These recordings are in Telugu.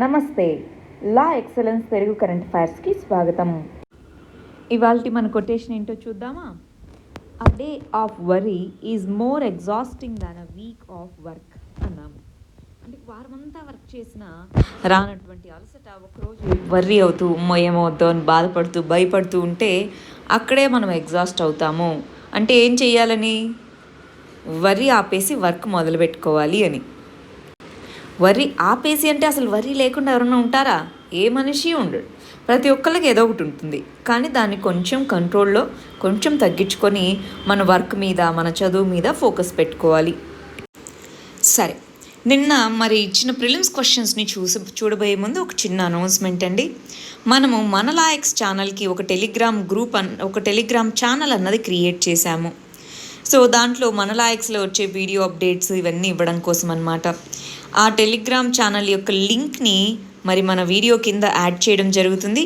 నమస్తే. లా ఎక్సలెన్స్ తెలుగు కరెంట్ అఫైర్స్కి స్వాగతం. ఇవాల్టి మన కొటేషన్ ఏంటో చూద్దామా? A day of worry is more exhausting than a week off work అన్నాము. అంటే వారమంతా వర్క్ చేసిన రానటువంటి అలసట ఒకరోజు వర్రీ అవుతూ ఏమవుద్దో అని బాధపడుతూ భయపడుతూ ఉంటే అక్కడే మనం ఎగ్జాస్ట్ అవుతాము. అంటే ఏం చెయ్యాలని? వర్రీ ఆపేసి వర్క్ మొదలు పెట్టుకోవాలి అని. వర్రీ ఆపేసి అంటే అసలు వర్రీ లేకుండా ఎవరైనా ఉంటారా? ఏ మనిషి ఉండడు. ప్రతి ఒక్కరికి ఏదో ఒకటి ఉంటుంది. కానీ దాన్ని కొంచెం కంట్రోల్లో కొంచెం తగ్గించుకొని మన వర్క్ మీద మన చదువు మీద ఫోకస్ పెట్టుకోవాలి. సరే, నిన్న మరి ఇచ్చిన ప్రిలిమ్స్ క్వశ్చన్స్ని చూడబోయే ముందు ఒక చిన్న అనౌన్స్మెంట్ అండి. మనము మన లాయక్స్ ఛానల్కి ఒక టెలిగ్రామ్ ఛానల్ అన్నది క్రియేట్ చేశాము. సో దాంట్లో మన లాయక్స్లో వచ్చే వీడియో అప్డేట్స్ ఇవన్నీ ఇవ్వడం కోసం అన్నమాట. ఆ టెలిగ్రామ్ ఛానల్ యొక్క లింక్ని మరి మన వీడియో కింద యాడ్ చేయడం జరుగుతుంది.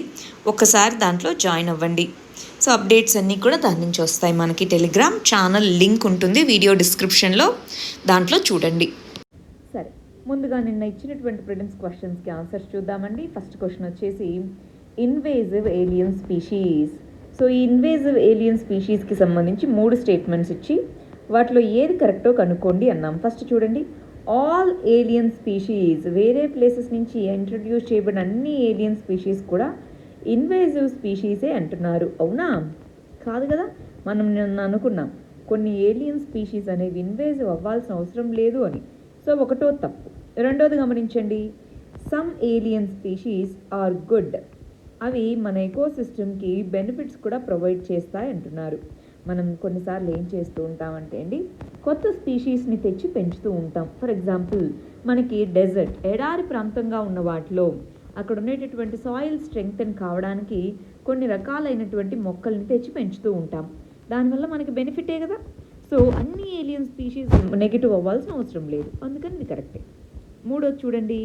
ఒక్కసారి దాంట్లో జాయిన్ అవ్వండి. సో అప్డేట్స్ అన్నీ కూడా దాని నుంచి వస్తాయి. మనకి టెలిగ్రామ్ ఛానల్ లింక్ ఉంటుంది వీడియో డిస్క్రిప్షన్లో, దాంట్లో చూడండి. సరే, ముందుగా నిన్న ఇచ్చినటువంటి ప్రిలిమ్స్ క్వశ్చన్స్కి ఆన్సర్స్ చూద్దామండి. ఫస్ట్ క్వశ్చన్ వచ్చేసి ఇన్వేజివ్ ఏలియన్ స్పీషీస్. సో ఈ ఇన్వేజివ్ ఏలియన్ స్పీషీస్కి సంబంధించి 3 స్టేట్మెంట్స్ ఇచ్చి వాటిలో ఏది కరెక్టో కనుక్కోండి అన్నాం. ఫస్ట్ చూడండి, ఆల్ ఏలియన్ స్పీషీస్, వేరే ప్లేసెస్ నుంచి ఇంట్రడ్యూస్ చేయబడిన అన్ని ఏలియన్ స్పీషీస్ కూడా ఇన్వేజివ్ స్పీషీసే అంటున్నారు. అవునా? కాదు కదా. మనం నిన్న అనుకున్నాం కొన్ని ఏలియన్ స్పీషీస్ అనేవి ఇన్వేజివ్ అవ్వాల్సిన అవసరం లేదు అని. సో ఒకటో తప్పు. రెండోది గమనించండి, some alien species are good, అవి మన ఎకోసిస్టమ్కి బెనిఫిట్స్ కూడా ప్రొవైడ్ చేస్తాయి అంటున్నారు. మనం కొన్నిసార్లు ఏం చేస్తూ ఉంటామంటే అండి, కొత్త స్పీషీస్ని తెచ్చి పెంచుతూ ఉంటాం. ఫర్ ఎగ్జాంపుల్, మనకి డెజర్ట్ ఎడారి ప్రాంతంగా ఉన్న వాటిలో అక్కడ ఉండేటటువంటి సాయిల్ స్ట్రెంగ్తన్ కావడానికి కొన్ని రకాలైనటువంటి మొక్కల్ని తెచ్చి పెంచుతూ ఉంటాం. దానివల్ల మనకి బెనిఫిటే కదా. సో అన్ని ఏలియన్ స్పీషీస్ నెగిటివ్ అవ్వాల్సిన అవసరం లేదు, అందుకని ఇది కరెక్టే. మూడోది చూడండి,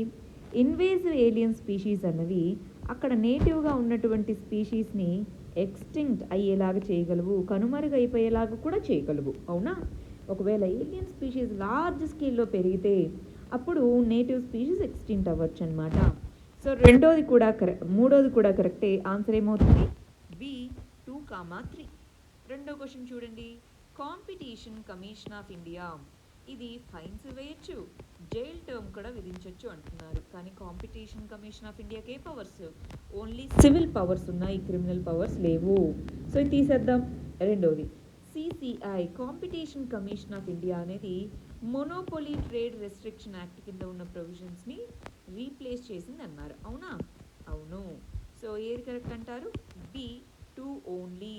ఇన్వేజివ్ ఏలియన్ స్పీషీస్ అన్నవి అక్కడ నేటివ్గా ఉన్నటువంటి స్పీషీస్ని ఎక్స్టింక్ట్ అయ్యేలాగా చేయగలవు, కనుమరుగైపోయేలాగా కూడా చేయగలవు. అవునా? ఒకవేళ ఏలియన్ స్పీషీస్ లార్జ్ స్కేల్లో పెరిగితే అప్పుడు నేటివ్ స్పీషీస్ ఎక్స్టింక్ట్ అవ్వచ్చు అనమాట. సో మూడోది కూడా కరెక్టే. ఆన్సర్ ఏమవుతుంది? బి 2, 3. రెండో క్వశ్చన్ చూడండి, కాంపిటీషన్ కమిషన్ ఆఫ్ ఇండియా, ఇది ఫైన్స్ వేయచ్చు, జైల్ టర్మ్ కూడా విధించవచ్చు అంటున్నారు. కానీ కాంపిటీషన్ కమిషన్ ఆఫ్ ఇండియాకి ఏ పవర్స్? ఓన్లీ సివిల్ పవర్స్ ఉన్నాయి, క్రిమినల్ పవర్స్ లేవు. సో ఇది తీసేద్దాం. రెండోది, CCI competition commission of India అనేది మొనోపోలీ ట్రేడ్ రెస్ట్రిక్షన్ యాక్ట్ కింద ఉన్న ప్రొవిజన్స్ని రీప్లేస్ చేసింది అన్నారు. అవునా? అవును. సో ఏది కరెక్ట్ అంటారు? B 2 only.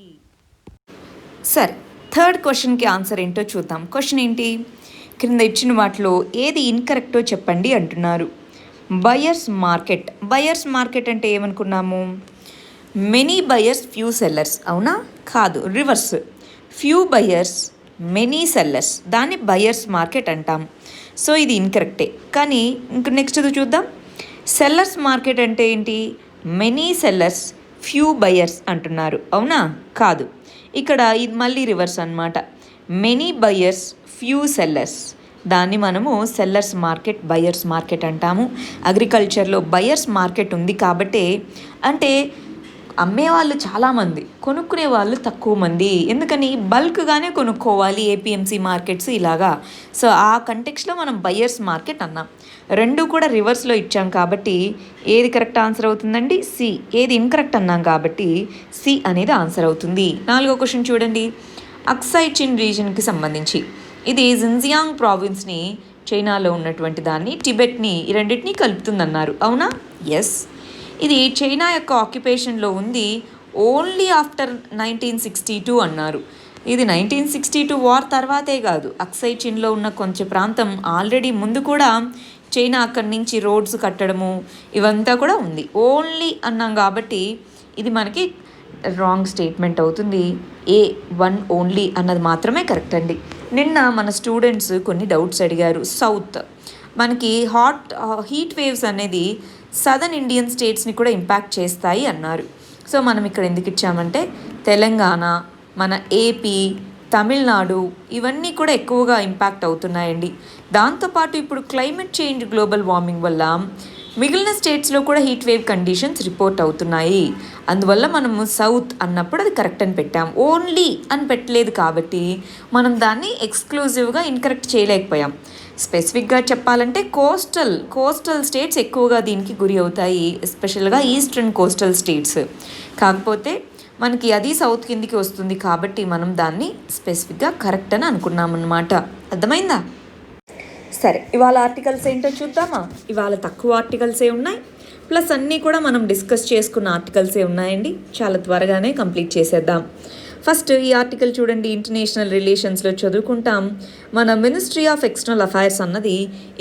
సరే, థర్డ్ క్వశ్చన్కి ఆన్సర్ ఏంటో చూద్దాం. క్వశ్చన్ ఏంటి? క్రింద ఇచ్చిన వాటిలో ఏది ఇన్కరెక్టో చెప్పండి అంటున్నారు. బయర్స్ మార్కెట్ అంటే ఏమనుకున్నాము? Many buyers few sellers. అవునా? కాదు, reverse. Few buyers many sellers, దాన్ని బయర్స్ మార్కెట్ అంటాం. సో ఇది ఇన్కరెక్టే. కానీ ఇంక నెక్స్ట్ చూద్దాం. సెల్లర్స్ మార్కెట్ అంటే ఏంటి? మెనీ సెల్లర్స్ ఫ్యూ బయర్స్ అంటున్నారు. అవునా? కాదు, ఇక్కడ ఇది మళ్ళీ రివర్స్ అన్నమాట. మెనీ బయర్స్ ఫ్యూ సెల్లర్స్, దాన్ని మనము సెల్లర్స్ మార్కెట్ బయర్స్ మార్కెట్ అంటాము. అగ్రికల్చర్లో బయర్స్ మార్కెట్ ఉంది కాబట్టి, అంటే అమ్మేవాళ్ళు చాలామంది, కొనుక్కునే వాళ్ళు తక్కువ మంది. ఎందుకని? బల్క్గానే కొనుక్కోవాలి, ఏపీఎంసీ మార్కెట్స్ ఇలాగా. సో ఆ కంటెక్స్లో మనం బయర్స్ మార్కెట్ అన్నాం. రెండు కూడా రివర్స్లో ఇచ్చాం కాబట్టి ఏది కరెక్ట్ ఆన్సర్ అవుతుందండి? సి. ఏది ఇన్కరెక్ట్ అన్నాం కాబట్టి సి అనేది ఆన్సర్ అవుతుంది. 4వ క్వశ్చన్ చూడండి, అక్సై చిన్ రీజన్కి సంబంధించి, ఇది జిన్జియాంగ్ ప్రావిన్స్ని, చైనాలో ఉన్నటువంటి దాన్ని, టిబెట్ని, ఈ రెండింటినీ కలుపుతుందన్నారు. అవునా? ఎస్. ఇది చైనా యొక్క ఆక్యుపేషన్లో ఉంది ఓన్లీ ఆఫ్టర్ 1962 అన్నారు. ఇది 1962 వార్ తర్వాతే కాదు, అక్సై చిన్లో ఉన్న కొంచెం ప్రాంతం ఆల్రెడీ ముందు కూడా చైనా అక్కడి నుంచి రోడ్స్ కట్టడము ఇవంతా కూడా ఉంది. ఓన్లీ అన్నాం కాబట్టి ఇది మనకి రాంగ్ స్టేట్మెంట్ అవుతుంది. A1 ఓన్లీ అన్నది మాత్రమే కరెక్ట్ అండి. నిన్న మన స్టూడెంట్స్ కొన్ని డౌట్స్ అడిగారు. సౌత్ మనకి హీట్ వేవ్స్ అనేది సదర్న్ ఇండియన్ స్టేట్స్ని కూడా ఇంపాక్ట్ చేస్తాయి అన్నారు. సో మనం ఇక్కడ ఎందుకు ఇచ్చామంటే తెలంగాణ, మన ఏపీ, తమిళనాడు ఇవన్నీ కూడా ఎక్కువగా ఇంపాక్ట్ అవుతున్నాయండి. దాంతోపాటు ఇప్పుడు క్లైమేట్ చేంజ్, గ్లోబల్ వార్మింగ్ వల్ల మిగిలిన స్టేట్స్లో కూడా హీట్ వేవ్ కండిషన్స్ రిపోర్ట్ అవుతున్నాయి. అందువల్ల మనము సౌత్ అన్నప్పుడు అది కరెక్ట్ అని పెట్టాం. ఓన్లీ అని పెట్టలేదు కాబట్టి మనం దాన్ని ఎక్స్క్లూజివ్గా ఇన్కరెక్ట్ చేయలేకపోయాం. స్పెసిఫిక్గా చెప్పాలంటే కోస్టల్ స్టేట్స్ ఎక్కువగా దీనికి గురి అవుతాయి, ఎస్పెషల్గా ఈస్టర్న్ కోస్టల్ స్టేట్స్. కాకపోతే మనకి అది సౌత్ కిందికి వస్తుంది కాబట్టి మనం దాన్ని స్పెసిఫిక్గా కరెక్ట్ అని అనుకున్నాం అన్నమాట. అర్థమైందా? సరే, ఇవాళ ఆర్టికల్స్ ఏంటో చూద్దామా? ఇవాళ తక్కువ ఆర్టికల్సే ఉన్నాయి, ప్లస్ అన్నీ కూడా మనం డిస్కస్ చేసుకున్న ఆర్టికల్సే ఉన్నాయండి. చాలా త్వరగానే కంప్లీట్ చేసేద్దాం. ఫస్ట్ ఈ ఆర్టికల్ చూడండి. ఇంటర్నేషనల్ రిలేషన్స్లో చదువుకుంటాం. మన మినిస్ట్రీ ఆఫ్ ఎక్స్టర్నల్ అఫైర్స్ అన్నది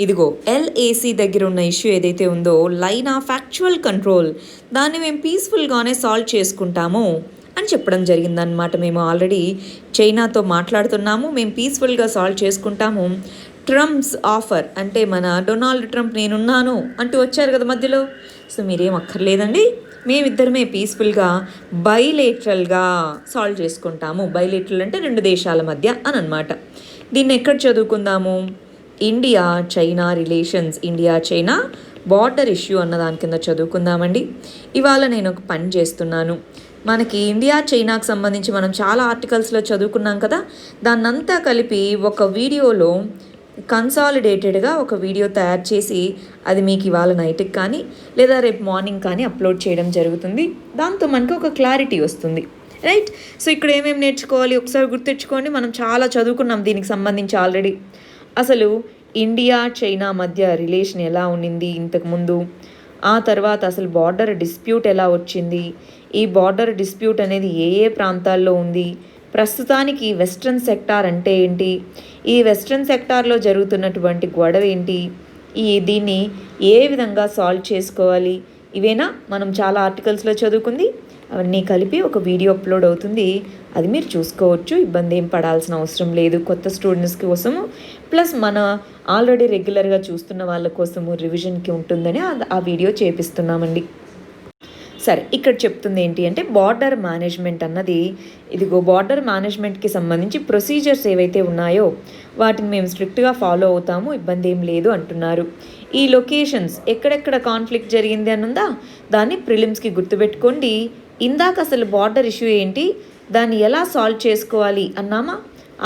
ఇదిగో LAC దగ్గర ఉన్న ఇష్యూ ఏదైతే ఉందో, లైన్ ఆఫ్ యాక్చువల్ కంట్రోల్, దాన్ని మేము పీస్ఫుల్గానే సాల్వ్ చేసుకుంటాము అని చెప్పడం జరిగిందనమాట. మేము ఆల్రెడీ చైనాతో మాట్లాడుతున్నాము, మేము పీస్ఫుల్గా సాల్వ్ చేసుకుంటాము. ట్రంప్స్ ఆఫర్ అంటే మన డొనాల్డ్ ట్రంప్ నేనున్నాను అంటూ వచ్చారు కదా మధ్యలో. సో మీరేం అక్కర్లేదండి, మేమిద్దరమే పీస్ఫుల్గా బైలేటరల్గా సాల్వ్ చేసుకుంటాము. బైలేటరల్ అంటే 2 దేశాల మధ్య అని అనమాట. దీన్ని ఎక్కడ చదువుకుందాము? India China relations, India China border issue అన్న దాని కింద చదువుకుందామండి. ఇవాళ నేను ఒక పని చేస్తున్నాను. మనకి ఇండియా చైనాకు సంబంధించి మనం చాలా ఆర్టికల్స్లో చదువుకున్నాం కదా, దాన్నంతా కలిపి ఒక వీడియోలో కన్సాలిడేటెడ్గా ఒక వీడియో తయారు చేసి అది మీకు ఇవాళ నైట్కి కానీ లేదా రేపు మార్నింగ్ కానీ అప్లోడ్ చేయడం జరుగుతుంది. దాంతో మనకు ఒక క్లారిటీ వస్తుంది, రైట్? సో ఇక్కడ ఏమేమి నేర్చుకోవాలి ఒకసారి గుర్తెచ్చుకోండి. మనం చాలా చదువుకున్నాం దీనికి సంబంధించి ఆల్రెడీ. అసలు ఇండియా చైనా మధ్య రిలేషన్ ఎలా ఉండింది ఇంతకుముందు, ఆ తర్వాత అసలు బార్డర్ డిస్ప్యూట్ ఎలా వచ్చింది, ఈ బార్డర్ డిస్ప్యూట్ అనేది ఏ ఏ ప్రాంతాల్లో ఉంది, ప్రస్తుతానికి వెస్ట్రన్ సెక్టార్ అంటే ఏంటి, ఈ వెస్ట్రన్ సెక్టార్లో జరుగుతున్నటువంటి గొడవ ఏంటి, దీన్ని ఏ విధంగా సాల్వ్ చేసుకోవాలి, ఇవేనా మనం చాలా ఆర్టికల్స్లో చదువుకుంది. అవన్నీ కలిపి ఒక వీడియో అప్లోడ్ అవుతుంది, అది మీరు చూసుకోవచ్చు. ఇబ్బంది ఏం పడాల్సిన అవసరం లేదు. కొత్త స్టూడెంట్స్ కోసము ప్లస్ మన ఆల్రెడీ రెగ్యులర్గా చూస్తున్న వాళ్ళ కోసము రివిజన్కి ఉంటుందని ఆ వీడియో చేపిస్తున్నామండి. సరే, ఇక్కడ చెప్తుంది ఏంటి అంటే బార్డర్ మేనేజ్మెంట్ అన్నది ఇదిగో బార్డర్ మేనేజ్మెంట్కి సంబంధించి ప్రొసీజర్స్ ఏవైతే ఉన్నాయో వాటిని మేము స్ట్రిక్ట్గా ఫాలో అవుతాము, ఇబ్బంది ఏం లేదు అంటున్నారు. ఈ లొకేషన్స్ ఎక్కడెక్కడ కాన్ఫ్లిక్ట్ జరిగింది అన్నదా దాన్ని ప్రిలిమ్స్కి గుర్తుపెట్టుకోండి. ఇందాక అసలు బార్డర్ ఇష్యూ ఏంటి, దాన్ని ఎలా సాల్వ్ చేసుకోవాలి అన్నామా,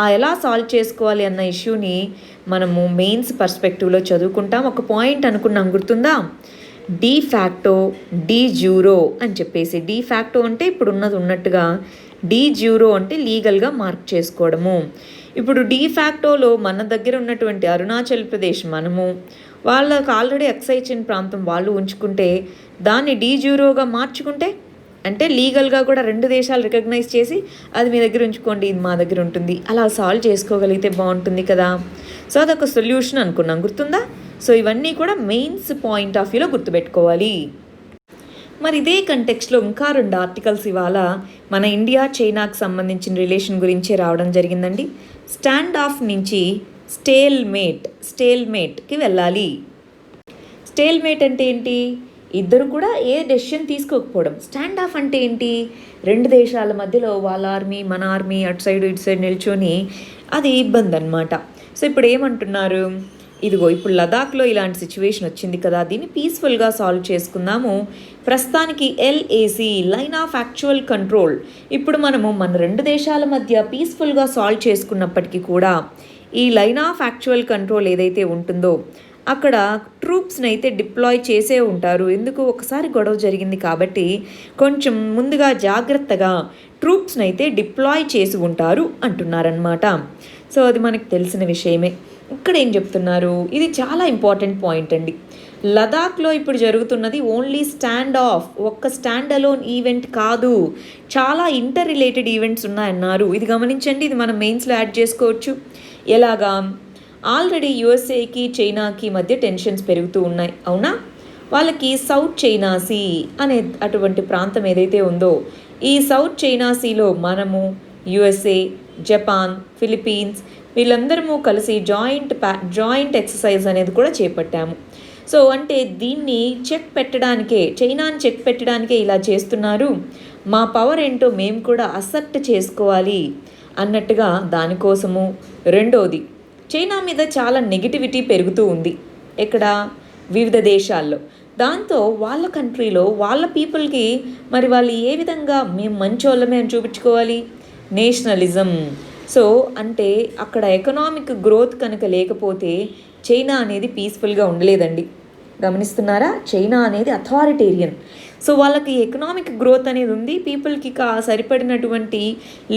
ఆ ఎలా సాల్వ్ చేసుకోవాలి అన్న ఇష్యూని మనము మెయిన్స్ పర్స్పెక్టివ్లో చదువుకుంటాం. ఒక పాయింట్ అనుకున్నాం, గుర్తుందా? డీ ఫ్యాక్టో డీ జ్యూరో అని చెప్పేసి. డీ ఫ్యాక్టో అంటే ఇప్పుడు ఉన్నది ఉన్నట్టుగా, డీ జ్యూరో అంటే లీగల్గా మార్క్ చేసుకోవడము. ఇప్పుడు డీ ఫ్యాక్టోలో మన దగ్గర ఉన్నటువంటి అరుణాచల్ ప్రదేశ్ మనము, వాళ్ళకి ఆల్రెడీ ఎక్సైజ్ ప్రాంతం వాళ్ళు ఉంచుకుంటే దాన్ని డీ జ్యూరోగా మార్చుకుంటే అంటే లీగల్గా కూడా 2 దేశాలు రికగ్నైజ్ చేసి అది మీ దగ్గర ఉంచుకోండి, ఇది మా దగ్గర ఉంటుంది, అలా సాల్వ్ చేసుకోగలిగితే బాగుంటుంది కదా. సో అదొక సొల్యూషన్ అనుకున్నాం, గుర్తుందా? సో ఇవన్నీ కూడా మెయిన్స్ పాయింట్ ఆఫ్ వ్యూలో గుర్తుపెట్టుకోవాలి. మరి ఇదే కంటెక్స్ట్లో ఇంకా 2 ఆర్టికల్స్ ఇవాళ మన ఇండియా చైనాకు సంబంధించిన రిలేషన్ గురించే రావడం జరిగిందండి. స్టాండ్ ఆఫ్ నుంచి స్టేల్మేట్కి వెళ్ళాలి. స్టేల్మేట్ అంటే ఏంటి? ఇద్దరు కూడా ఏ డెసిషన్ తీసుకోకపోవడం. స్టాండ్ ఆఫ్ అంటే ఏంటి? 2 దేశాల మధ్యలో వాళ్ళ ఆర్మీ మన ఆర్మీ అటు సైడ్ ఇటు సైడ్ నిల్చొని అది ఇబ్బంది అనమాట. సో ఇప్పుడు ఏమంటున్నారు, ఇదిగో ఇప్పుడు లదాఖ్లో ఇలాంటి సిచ్యువేషన్ వచ్చింది కదా, దీన్ని పీస్ఫుల్గా సాల్వ్ చేసుకుందాము. ప్రస్తుతానికి LAC line of actual control ఇప్పుడు మనము మన 2 దేశాల మధ్య పీస్ఫుల్గా సాల్వ్ చేసుకున్నప్పటికీ కూడా ఈ లైన్ ఆఫ్ యాక్చువల్ కంట్రోల్ ఏదైతే ఉంటుందో అక్కడ ట్రూప్స్ని అయితే డిప్లాయ్ చేసే ఉంటారు. ఎందుకు, ఒకసారి గొడవ జరిగింది కాబట్టి కొంచెం ముందుగా జాగ్రత్తగా ట్రూప్స్ని అయితే డిప్లాయ్ చేసి ఉంటారు అంటున్నారనమాట. సో అది మనకు తెలిసిన విషయమే. ఇక్కడ ఏం చెప్తున్నారు, ఇది చాలా ఇంపార్టెంట్ పాయింట్ అండి. లదాఖ్లో ఇప్పుడు జరుగుతున్నది ఓన్లీ స్టాండ్ ఆఫ్, ఒక్క స్టాండ్ అలోన్ ఈవెంట్ కాదు, చాలా ఇంటర్ రిలేటెడ్ ఈవెంట్స్ ఉన్నాయన్నారు. ఇది గమనించండి, ఇది మనం మెయిన్స్లో యాడ్ చేసుకోవచ్చు. ఎలాగా? ఆల్రెడీ USAకి చైనాకి మధ్య టెన్షన్స్ పెరుగుతూ ఉన్నాయి, అవునా? వాళ్ళకి సౌత్ చైనా సీ అనే అటువంటి ప్రాంతం ఏదైతే ఉందో ఈ సౌత్ చైనా సీలో మనము USA, జపాన్, ఫిలిప్పీన్స్ వీళ్ళందరము కలిసి జాయింట్ ఎక్సర్సైజ్ అనేది కూడా చేపట్టాము. సో అంటే దీన్ని చైనాని చెక్ పెట్టడానికే ఇలా చేస్తున్నారు, మా పవర్ ఏంటో మేము కూడా అసెప్ట్ చేసుకోవాలి అన్నట్టుగా దానికోసము. రెండోది, చైనా మీద చాలా నెగిటివిటీ పెరుగుతూ ఉంది. ఇక్కడ వివిధ దేశాల్లో దాంతో వాళ్ళ కంట్రీలో వాళ్ళ పీపుల్కి మరి వాళ్ళు ఏ విధంగా మేము మంచోళ్ళమే అని చూపించుకోవాలి? నేషనలిజం. సో అంటే అక్కడ ఎకనామిక్ గ్రోత్ కనుక లేకపోతే చైనా అనేది పీస్ఫుల్గా ఉండలేదండి. గమనిస్తున్నారా? చైనా అనేది అథారిటేరియన్. సో వాళ్ళకి ఎకనామిక్ గ్రోత్ అనేది ఉంది, పీపుల్కి సరిపడినటువంటి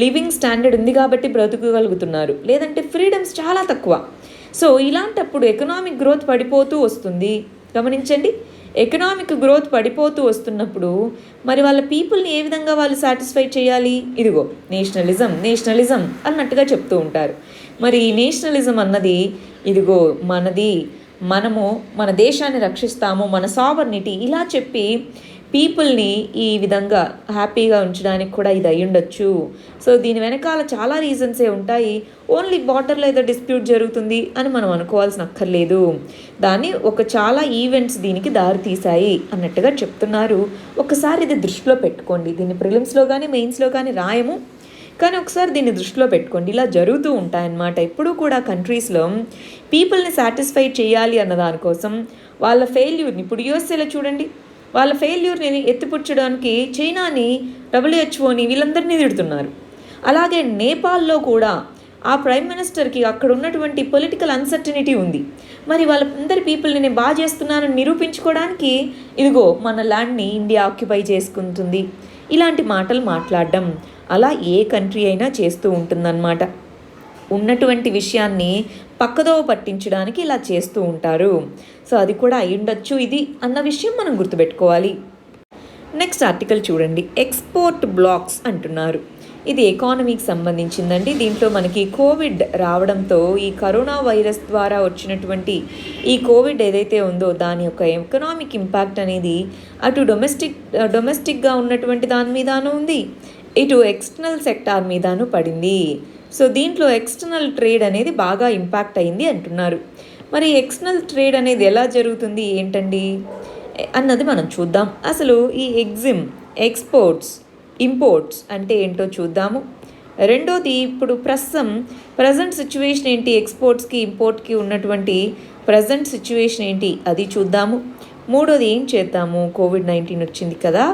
లివింగ్ స్టాండర్డ్ ఉంది కాబట్టి బ్రతుకగలుగుతున్నారు. లేదంటే ఫ్రీడమ్స్ చాలా తక్కువ. సో ఇలాంటప్పుడు ఎకనామిక్ గ్రోత్ పడిపోతూ వస్తుంది. గమనించండి, ఎకనామిక్ గ్రోత్ పడిపోతూ వస్తున్నప్పుడు మరి వాళ్ళ పీపుల్ని ఏ విధంగా వాళ్ళు సాటిస్ఫై చేయాలి? ఇదిగో నేషనలిజం నేషనలిజం అన్నట్టుగా చెప్తూ ఉంటారు. మరి ఈ నేషనలిజం అన్నది ఇదిగో మనది, మనము మన దేశాన్ని రక్షిస్తాము, మన సావర్నిటీ ఇలా చెప్పి పీపుల్ని ఈ విధంగా హ్యాపీగా ఉంచడానికి కూడా ఇది అయ్యుండొచ్చు. సో దీని వెనకాల చాలా రీజన్సే ఉంటాయి. ఓన్లీ బార్డర్లో ఏదో డిస్ప్యూట్ జరుగుతుంది అని మనం అనుకోవాల్సిన అక్కర్లేదు. దాన్ని చాలా ఈవెంట్స్ దీనికి దారి తీశాయి అన్నట్టుగా చెప్తున్నారు. ఒకసారి ఇది దృష్టిలో పెట్టుకోండి. దీన్ని ప్రిలిమ్స్లో కానీ మెయిన్స్లో కానీ రాయము, కానీ ఒకసారి దీన్ని దృష్టిలో పెట్టుకోండి. ఇలా జరుగుతూ ఉంటాయన్నమాట. ఎప్పుడూ కూడా కంట్రీస్లో పీపుల్ని సాటిస్ఫై చేయాలి అన్న దానికోసం వాళ్ళ ఫెయిల్యూర్ని, ఇప్పుడు యూఎస్ఏలో చూడండి, వాళ్ళ ఫెయిల్యూర్ని ఎత్తిపుచ్చడానికి చైనాని, డబ్ల్యూహెచ్ఓని వీళ్ళందరినీ తిడుతున్నారు. అలాగే నేపాల్లో కూడా ఆ ప్రైమ్ మినిస్టర్కి అక్కడ ఉన్నటువంటి పొలిటికల్ అన్సర్టనిటీ ఉంది. మరి వాళ్ళందరి పీపుల్ని నేను బాగా చేస్తున్నానని నిరూపించుకోవడానికి ఇదిగో మన ల్యాండ్ని ఇండియా ఆక్యుపై చేసుకుంటుంది, ఇలాంటి మాటలు మాట్లాడడం అలా ఏ కంట్రీ అయినా చేస్తూ ఉంటుందన్నమాట. ఉన్నటువంటి విషయాన్ని పక్కదోవ పట్టించడానికి ఇలా చేస్తూ ఉంటారు. సో అది కూడా అయ్యుండొచ్చు ఇది అన్న విషయం మనం గుర్తుపెట్టుకోవాలి. నెక్స్ట్ ఆర్టికల్ చూడండి. ఎక్స్పోర్ట్ బ్లాక్స్ అంటున్నారు. ఇది ఎకానమీకి సంబంధించిందండి. దీంట్లో మనకి కోవిడ్ రావడంతో ఈ కరోనా వైరస్ ద్వారా వచ్చినటువంటి ఈ కోవిడ్ ఏదైతే ఉందో దాని యొక్క ఎకనామిక్ ఇంపాక్ట్ అనేది అటు డొమెస్టిక్గా ఉన్నటువంటి దాని మీదనూ ఉంది, ఇటు ఎక్స్టర్నల్ సెక్టార్ మీదనూ పడింది. సో దీంట్లో ఎక్స్టర్నల్ ట్రేడ్ అనేది బాగా ఇంపాక్ట్ అయింది అంటున్నారు. మరి ఎక్స్టర్నల్ ట్రేడ్ అనేది ఎలా జరుగుతుంది ఏంటండి అన్నది మనం చూద్దాం. అసలు ఈ ఎక్స్పోర్ట్స్ ఇంపోర్ట్స్ అంటే ఏంటో చూద్దాము. రెండోది, ఇప్పుడు ప్రజెంట్ సిచ్యువేషన్ ఏంటి, ఎక్స్పోర్ట్స్కి ఇంపోర్ట్కి ఉన్నటువంటి ప్రజెంట్ సిచ్యువేషన్ ఏంటి అది చూద్దాము. మూడోది, ఏం చేద్దాము, కోవిడ్-19 వచ్చింది కదా,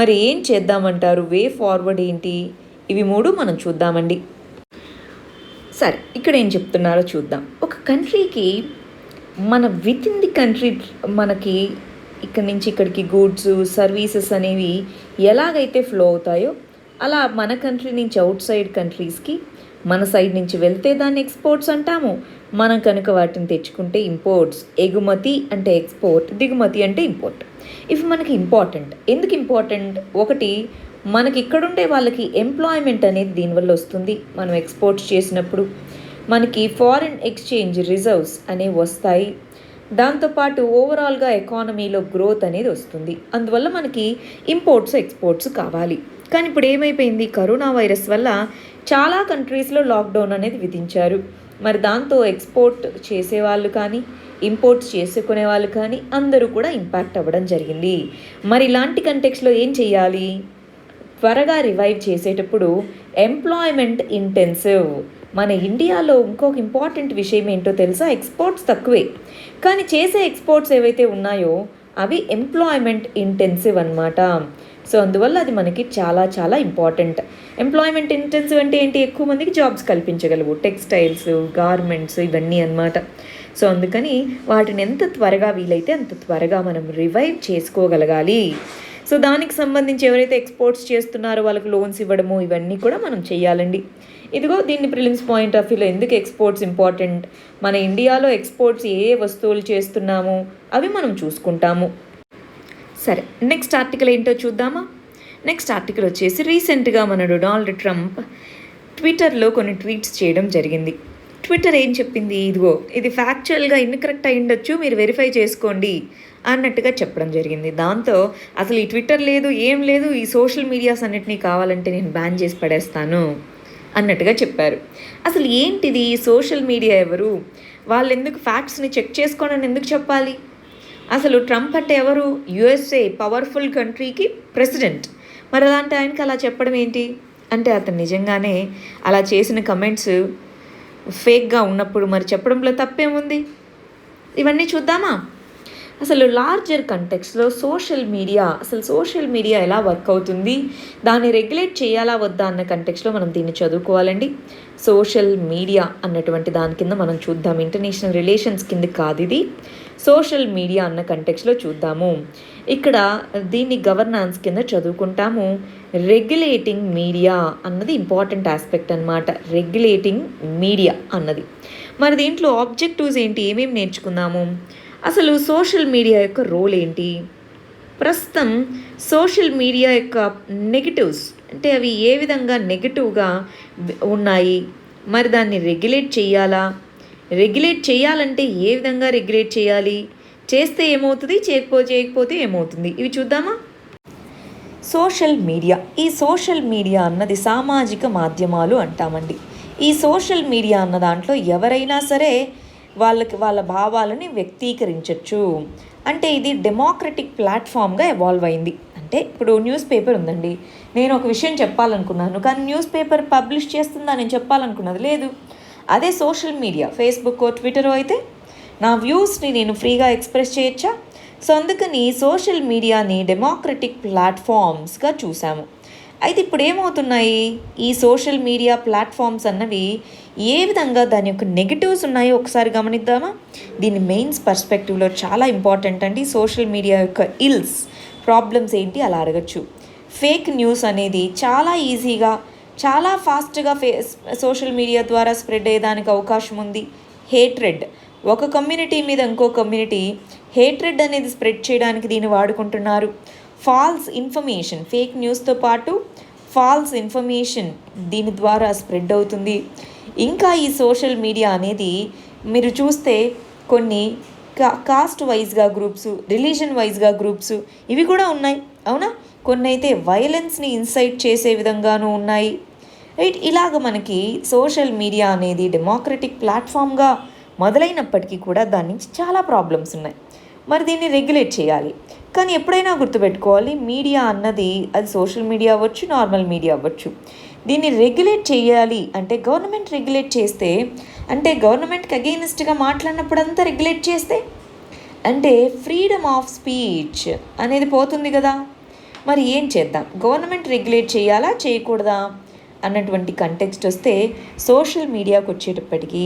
మరి ఏం చేద్దామంటారు, వే ఫార్వర్డ్ ఏంటి, ఇవి మూడు మనం చూద్దామండి. సరే, ఇక్కడ ఏం చెప్తున్నారో చూద్దాం. ఒక కంట్రీకి మన విత్ ఇన్ ది కంట్రీ మనకి ఇక్కడి నుంచి ఇక్కడికి గూడ్స్ సర్వీసెస్ అనేవి ఎలాగైతే ఫ్లో అవుతాయో అలా మన కంట్రీ నుంచి అవుట్ సైడ్ కంట్రీస్కి మన సైడ్ నుంచి వెళ్తే దాన్ని ఎక్స్పోర్ట్స్ అంటాము. మనం కనుక వాటిని తెచ్చుకుంటే ఇంపోర్ట్స్. ఎగుమతి అంటే ఎక్స్పోర్ట్, దిగుమతి అంటే ఇంపోర్ట్. ఇవి మనకి ఇంపార్టెంట్. ఎందుకు ఇంపార్టెంట్? ఒకటి, మనకి ఇక్కడుండే వాళ్ళకి ఎంప్లాయ్మెంట్ అనేది దీనివల్ల వస్తుంది. మనం ఎక్స్పోర్ట్స్ చేసినప్పుడు మనకి ఫారిన్ ఎక్స్చేంజ్ రిజర్వ్స్ అనేవి వస్తాయి. దాంతోపాటు ఓవరాల్గా ఎకానమీలో గ్రోత్ అనేది వస్తుంది. అందువల్ల మనకి ఇంపోర్ట్స్ ఎక్స్పోర్ట్స్ కావాలి. కానీ ఇప్పుడు ఏమైపోయింది, కరోనా వైరస్ వల్ల చాలా కంట్రీస్లో లాక్డౌన్ అనేది విధించారు. మరి దాంతో ఎక్స్పోర్ట్ చేసేవాళ్ళు కానీ ఇంపోర్ట్స్ చేసుకునే వాళ్ళు కానీ అందరూ కూడా ఇంపాక్ట్ అవ్వడం జరిగింది. మరి ఇలాంటి కంటెక్స్లో ఏం చేయాలి, త్వరగా రివైవ్ చేసేటప్పుడు ఎంప్లాయ్మెంట్ ఇంటెన్సివ్. మన ఇండియాలో ఇంకొక ఇంపార్టెంట్ విషయం ఏంటో తెలుసా, ఎక్స్పోర్ట్స్ తక్కువే కానీ చేసే ఎక్స్పోర్ట్స్ ఏవైతే ఉన్నాయో అవి ఎంప్లాయ్మెంట్ ఇంటెన్సివ్ అన్నమాట. సో అందువల్ల అది మనకి చాలా చాలా ఇంపార్టెంట్. ఎంప్లాయ్మెంట్ ఇంటెన్సివ్ అంటే ఏంటి, ఎక్కువ మందికి జాబ్స్ కల్పించగలవు, టెక్స్టైల్స్, గార్మెంట్స్ ఇవన్నీ అన్నమాట. సో అందుకని వాటిని ఎంత త్వరగా వీలైతే అంత త్వరగా మనం రివైవ్ చేసుకోగలగాలి. సో దానికి సంబంధించి ఎవరైతే ఎక్స్పోర్ట్స్ చేస్తున్నారో వాళ్ళకి లోన్స్ ఇవ్వడము ఇవన్నీ కూడా మనం చేయాలండి. ఇదిగో దీన్ని ప్రిలిమ్స్ పాయింట్ ఆఫ్ వ్యూలో ఎందుకు ఎక్స్పోర్ట్స్ ఇంపార్టెంట్, మన ఇండియాలో ఎక్స్పోర్ట్స్ ఏ వస్తువులు చేస్తున్నాము అవి మనం చూసుకుంటాము. సరే, నెక్స్ట్ ఆర్టికల్ ఏంటో చూద్దామా. నెక్స్ట్ ఆర్టికల్ వచ్చేసి రీసెంట్గా మన డొనాల్డ్ ట్రంప్ ట్విట్టర్లో కొన్ని ట్వీట్స్ చేయడం జరిగింది. ట్విట్టర్ ఏం చెప్పింది, ఇదిగో ఇది ఫ్యాక్చువల్గా ఇన్కరెక్ట్ అయి ఉండొచ్చు, మీరు వెరిఫై చేసుకోండి అన్నట్టుగా చెప్పడం జరిగింది. దాంతో అసలు ఈ ట్విట్టర్ లేదు, ఏం లేదు, ఈ సోషల్ మీడియాస్ అన్నిటినీ కావాలంటే నేను బ్యాన్ చేసి పడేస్తాను అన్నట్టుగా చెప్పారు. అసలు ఏంటిది, సోషల్ మీడియా ఎవరు, వాళ్ళు ఎందుకు ఫ్యాక్ట్స్ని చెక్ చేసుకోనని ఎందుకు చెప్పాలి? అసలు ట్రంప్ అంటే ఎవరు, యుఎస్ఏ పవర్ఫుల్ కంట్రీకి ప్రెసిడెంట్. మరి అలాంటి ఆయనకి అలా చెప్పడం ఏంటి అంటే, అతను నిజంగానే అలా చేసిన కమెంట్స్ ఫేక్గా ఉన్నప్పుడు మరి చెప్పడంలో తప్పేముంది, ఇవన్నీ చూద్దామా. అసలు లార్జర్ కంటెక్స్లో సోషల్ మీడియా ఎలా వర్క్ అవుతుంది, దాన్ని రెగ్యులేట్ చేయాలా వద్దా అన్న కంటెక్స్లో మనం దీన్ని చదువుకోవాలండి. సోషల్ మీడియా అన్నటువంటి దాని కింద మనం చూద్దాం. ఇంటర్నేషనల్ రిలేషన్స్ కింద కాదు ఇది, సోషల్ మీడియా అన్న కంటెక్స్లో చూద్దాము. ఇక్కడ దీన్ని గవర్నాన్స్ కింద చదువుకుంటాము. రెగ్యులేటింగ్ మీడియా అన్నది ఇంపార్టెంట్ ఆస్పెక్ట్ అన్నమాట. రెగ్యులేటింగ్ మీడియా అన్నది మరి దీంట్లో ఆబ్జెక్టివ్స్ ఏంటి, ఏమేమి నేర్చుకుందాము. అసలు సోషల్ మీడియా యొక్క రోల్ ఏంటి, ప్రస్తుతం సోషల్ మీడియా యొక్క నెగిటివ్స్ అంటే అవి ఏ విధంగా నెగిటివ్గా ఉన్నాయి, మరి దాన్ని రెగ్యులేట్ చేయాలంటే ఏ విధంగా రెగ్యులేట్ చేయాలి, చేస్తే ఏమవుతుంది, చేయకపోతే ఏమవుతుంది, ఇవి చూద్దామా. ఈ సోషల్ మీడియా అన్నది సామాజిక మాధ్యమాలు అంటామండి. ఈ సోషల్ మీడియా అన్న దాంట్లో ఎవరైనా సరే వాళ్ళ భావాలని వ్యక్తీకరించవచ్చు. అంటే ఇది డెమోక్రటిక్ ప్లాట్ఫామ్గా ఎవాల్వ్ అయింది. అంటే ఇప్పుడు న్యూస్ పేపర్ ఉందండి, నేను ఒక విషయం చెప్పాలనుకున్నాను కానీ న్యూస్ పేపర్ పబ్లిష్ చేస్తుందా నేను చెప్పాలనుకున్నది లేదు. అదే సోషల్ మీడియా ఫేస్బుక్ ట్విట్టరో అయితే నా వ్యూస్ని నేను ఫ్రీగా ఎక్స్ప్రెస్ చేయొచ్చా. సో అందుకని సోషల్ మీడియాని డెమోక్రటిక్ ప్లాట్ఫామ్స్గా చూసాము. అయితే ఇప్పుడు ఏమవుతున్నాయి, ఈ సోషల్ మీడియా ప్లాట్ఫామ్స్ అన్నవి ఏ విధంగా దాని యొక్క నెగిటివ్స్ ఉన్నాయో ఒకసారి గమనిద్దామా. దీని మెయిన్స్ పర్స్పెక్టివ్లో చాలా ఇంపార్టెంట్ అండి. సోషల్ మీడియా యొక్క ప్రాబ్లమ్స్ ఏంటి అలా అడగచ్చు. ఫేక్ న్యూస్ అనేది చాలా ఈజీగా చాలా ఫాస్ట్గా సోషల్ మీడియా ద్వారా స్ప్రెడ్ అయ్యేదానికి అవకాశం ఉంది. హేట్రెడ్, ఒక కమ్యూనిటీ మీద ఇంకో కమ్యూనిటీ హేట్రెడ్ అనేది స్ప్రెడ్ చేయడానికి దీన్ని వాడుకుంటున్నారు. ఫాల్స్ ఇన్ఫర్మేషన్, ఫేక్ న్యూస్తో పాటు ఫాల్స్ ఇన్ఫర్మేషన్ దీని ద్వారా స్ప్రెడ్ అవుతుంది. ఇంకా ఈ సోషల్ మీడియా అనేది మీరు చూస్తే కొన్ని కాస్ట్ వైజ్గా గ్రూప్స్, రిలీజన్ వైజ్గా గ్రూప్స్ ఇవి కూడా ఉన్నాయి, అవునా. కొన్ని అయితే వైలెన్స్ని ఇన్సైట్ చేసే విధంగానూ ఉన్నాయి, రైట్. ఇలాగ మనకి సోషల్ మీడియా అనేది డెమోక్రటిక్ ప్లాట్ఫామ్గా మొదలైనప్పటికీ కూడా దాని నుంచి చాలా ప్రాబ్లమ్స్ ఉన్నాయి. మరి దీన్ని రెగ్యులేట్ చేయాలి. కానీ ఎప్పుడైనా గుర్తుపెట్టుకోవాలి, మీడియా అన్నది అది సోషల్ మీడియా అవ్వచ్చు, నార్మల్ మీడియా అవ్వచ్చు. దీన్ని రెగ్యులేట్ చేయాలి అంటే గవర్నమెంట్ రెగ్యులేట్ చేస్తే, అంటే గవర్నమెంట్కి అగెయినిస్ట్గా మాట్లాడినప్పుడు అంతా రెగ్యులేట్ చేస్తే అంటే ఫ్రీడమ్ ఆఫ్ స్పీచ్ అనేది పోతుంది కదా. మరి ఏం చేద్దాం, గవర్నమెంట్ రెగ్యులేట్ చేయాలా చేయకూడదా అన్నటువంటి కంటెక్స్ట్ వస్తే సోషల్ మీడియాకు వచ్చేటప్పటికి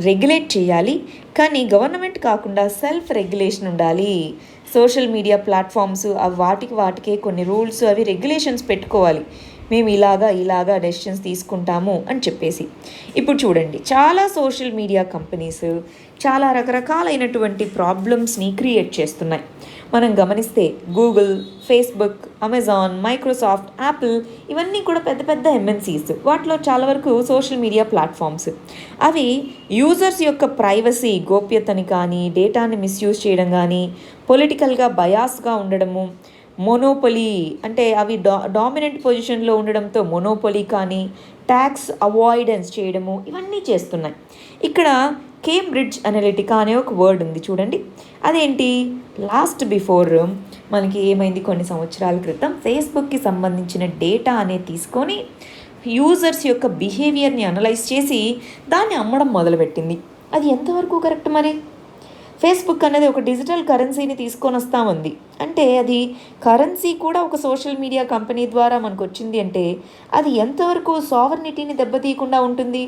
రెగ్యులేట్ చేయాలి, కానీ గవర్నమెంట్ కాకుండా సెల్ఫ్ రెగ్యులేషన్ ఉండాలి. సోషల్ మీడియా ప్లాట్ఫామ్స్ అవి వాటికే కొన్ని రూల్స్ అవి రెగ్యులేషన్స్ పెట్టుకోవాలి. మేము ఇలాగా డెసిషన్స్ తీసుకుంటాము అని చెప్పేసి. ఇప్పుడు చూడండి, చాలా సోషల్ మీడియా కంపెనీస్ చాలా రకరకాలైనటువంటి ప్రాబ్లమ్స్ని క్రియేట్ చేస్తున్నాయి. మనం గమనిస్తే Google, Facebook, Amazon, Microsoft, Apple ఇవన్నీ కూడా పెద్ద పెద్ద ఎంఎన్సీస్. వాటిలో చాలా వరకు సోషల్ మీడియా ప్లాట్ఫామ్స్ అవి యూజర్స్ యొక్క ప్రైవసీ, గోప్యతని కానీ డేటాని మిస్యూజ్ చేయడం కానీ, పొలిటికల్గా బయాస్గా ఉండడము, మోనోపొలీ అంటే అవి డామినెంట్ పొజిషన్లో ఉండడంతో మోనోపొలీ కానీ, ట్యాక్స్ అవాయిడెన్స్ చేయడము ఇవన్నీ చేస్తున్నాయి. ఇక్కడ కేంబ్రిడ్జ్ అనలిటికా అనే ఒక వర్డ్ ఉంది చూడండి. అదేంటి, బిఫోర్ మనకి ఏమైంది, కొన్ని సంవత్సరాల క్రితం ఫేస్బుక్కి సంబంధించిన డేటా అనేది తీసుకొని యూజర్స్ యొక్క బిహేవియర్ని అనలైజ్ చేసి దాన్ని అమ్మడం మొదలుపెట్టింది. అది ఎంతవరకు కరెక్ట్ మరి? ఫేస్బుక్ అనేది ఒక డిజిటల్ కరెన్సీని తీసుకొని వస్తామంది, అంటే అది కరెన్సీ కూడా ఒక సోషల్ మీడియా కంపెనీ ద్వారా మనకు వచ్చింది అంటే అది ఎంతవరకు సావర్నిటీని దెబ్బతీయకుండా ఉంటుంది?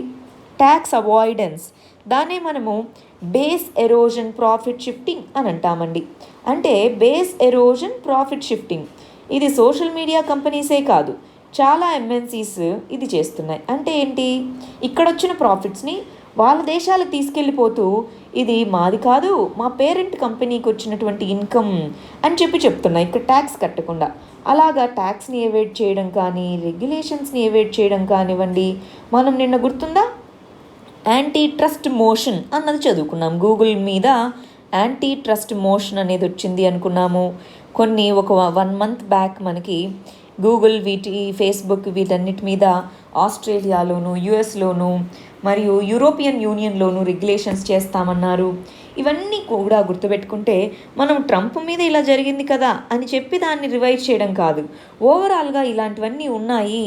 ట్యాక్స్ అవాయిడెన్స్, దాన్నే మనము బేస్ ఎరోజన్ ప్రాఫిట్ షిఫ్టింగ్ అని అంటామండి. అంటే బేస్ ఎరోజన్ ప్రాఫిట్ షిఫ్టింగ్ ఇది సోషల్ మీడియా కంపెనీసే కాదు, చాలా ఎంఎన్సీస్ ఇది చేస్తున్నాయి. అంటే ఏంటి, ఇక్కడ వచ్చిన ప్రాఫిట్స్ని వాళ్ళ దేశాలకు తీసుకెళ్ళిపోతూ ఇది మాది కాదు, మా పేరెంట్ కంపెనీకి వచ్చినటువంటి ఇన్కమ్ అని చెప్తున్నాయి, ఇక్కడ ట్యాక్స్ కట్టకుండా. అలాగా ట్యాక్స్ని ఎవేట్ చేయడం కానీ, రెగ్యులేషన్స్ని ఎవేట్ చేయడం కానివ్వండి. మనం నిన్న గుర్తుందా యాంటీ ట్రస్ట్ మోషన్ అన్నది చదువుకున్నాం. గూగుల్ మీద యాంటీ ట్రస్ట్ మోషన్ అనేది వచ్చింది అనుకున్నాము. ఒక 1 month బ్యాక్ మనకి గూగుల్ ఫేస్బుక్ వీటన్నిటి మీద ఆస్ట్రేలియాలోను, యుఎస్లోను మరియు యూరోపియన్ యూనియన్లోను రెగ్యులేషన్స్ చేస్తామన్నారు. ఇవన్నీ కూడా గుర్తుపెట్టుకుంటే మనం ట్రంప్ మీద ఇలా జరిగింది కదా అని చెప్పి దాన్ని రివైజ్ చేయడం కాదు, ఓవరాల్గా ఇలాంటివన్నీ ఉన్నాయి.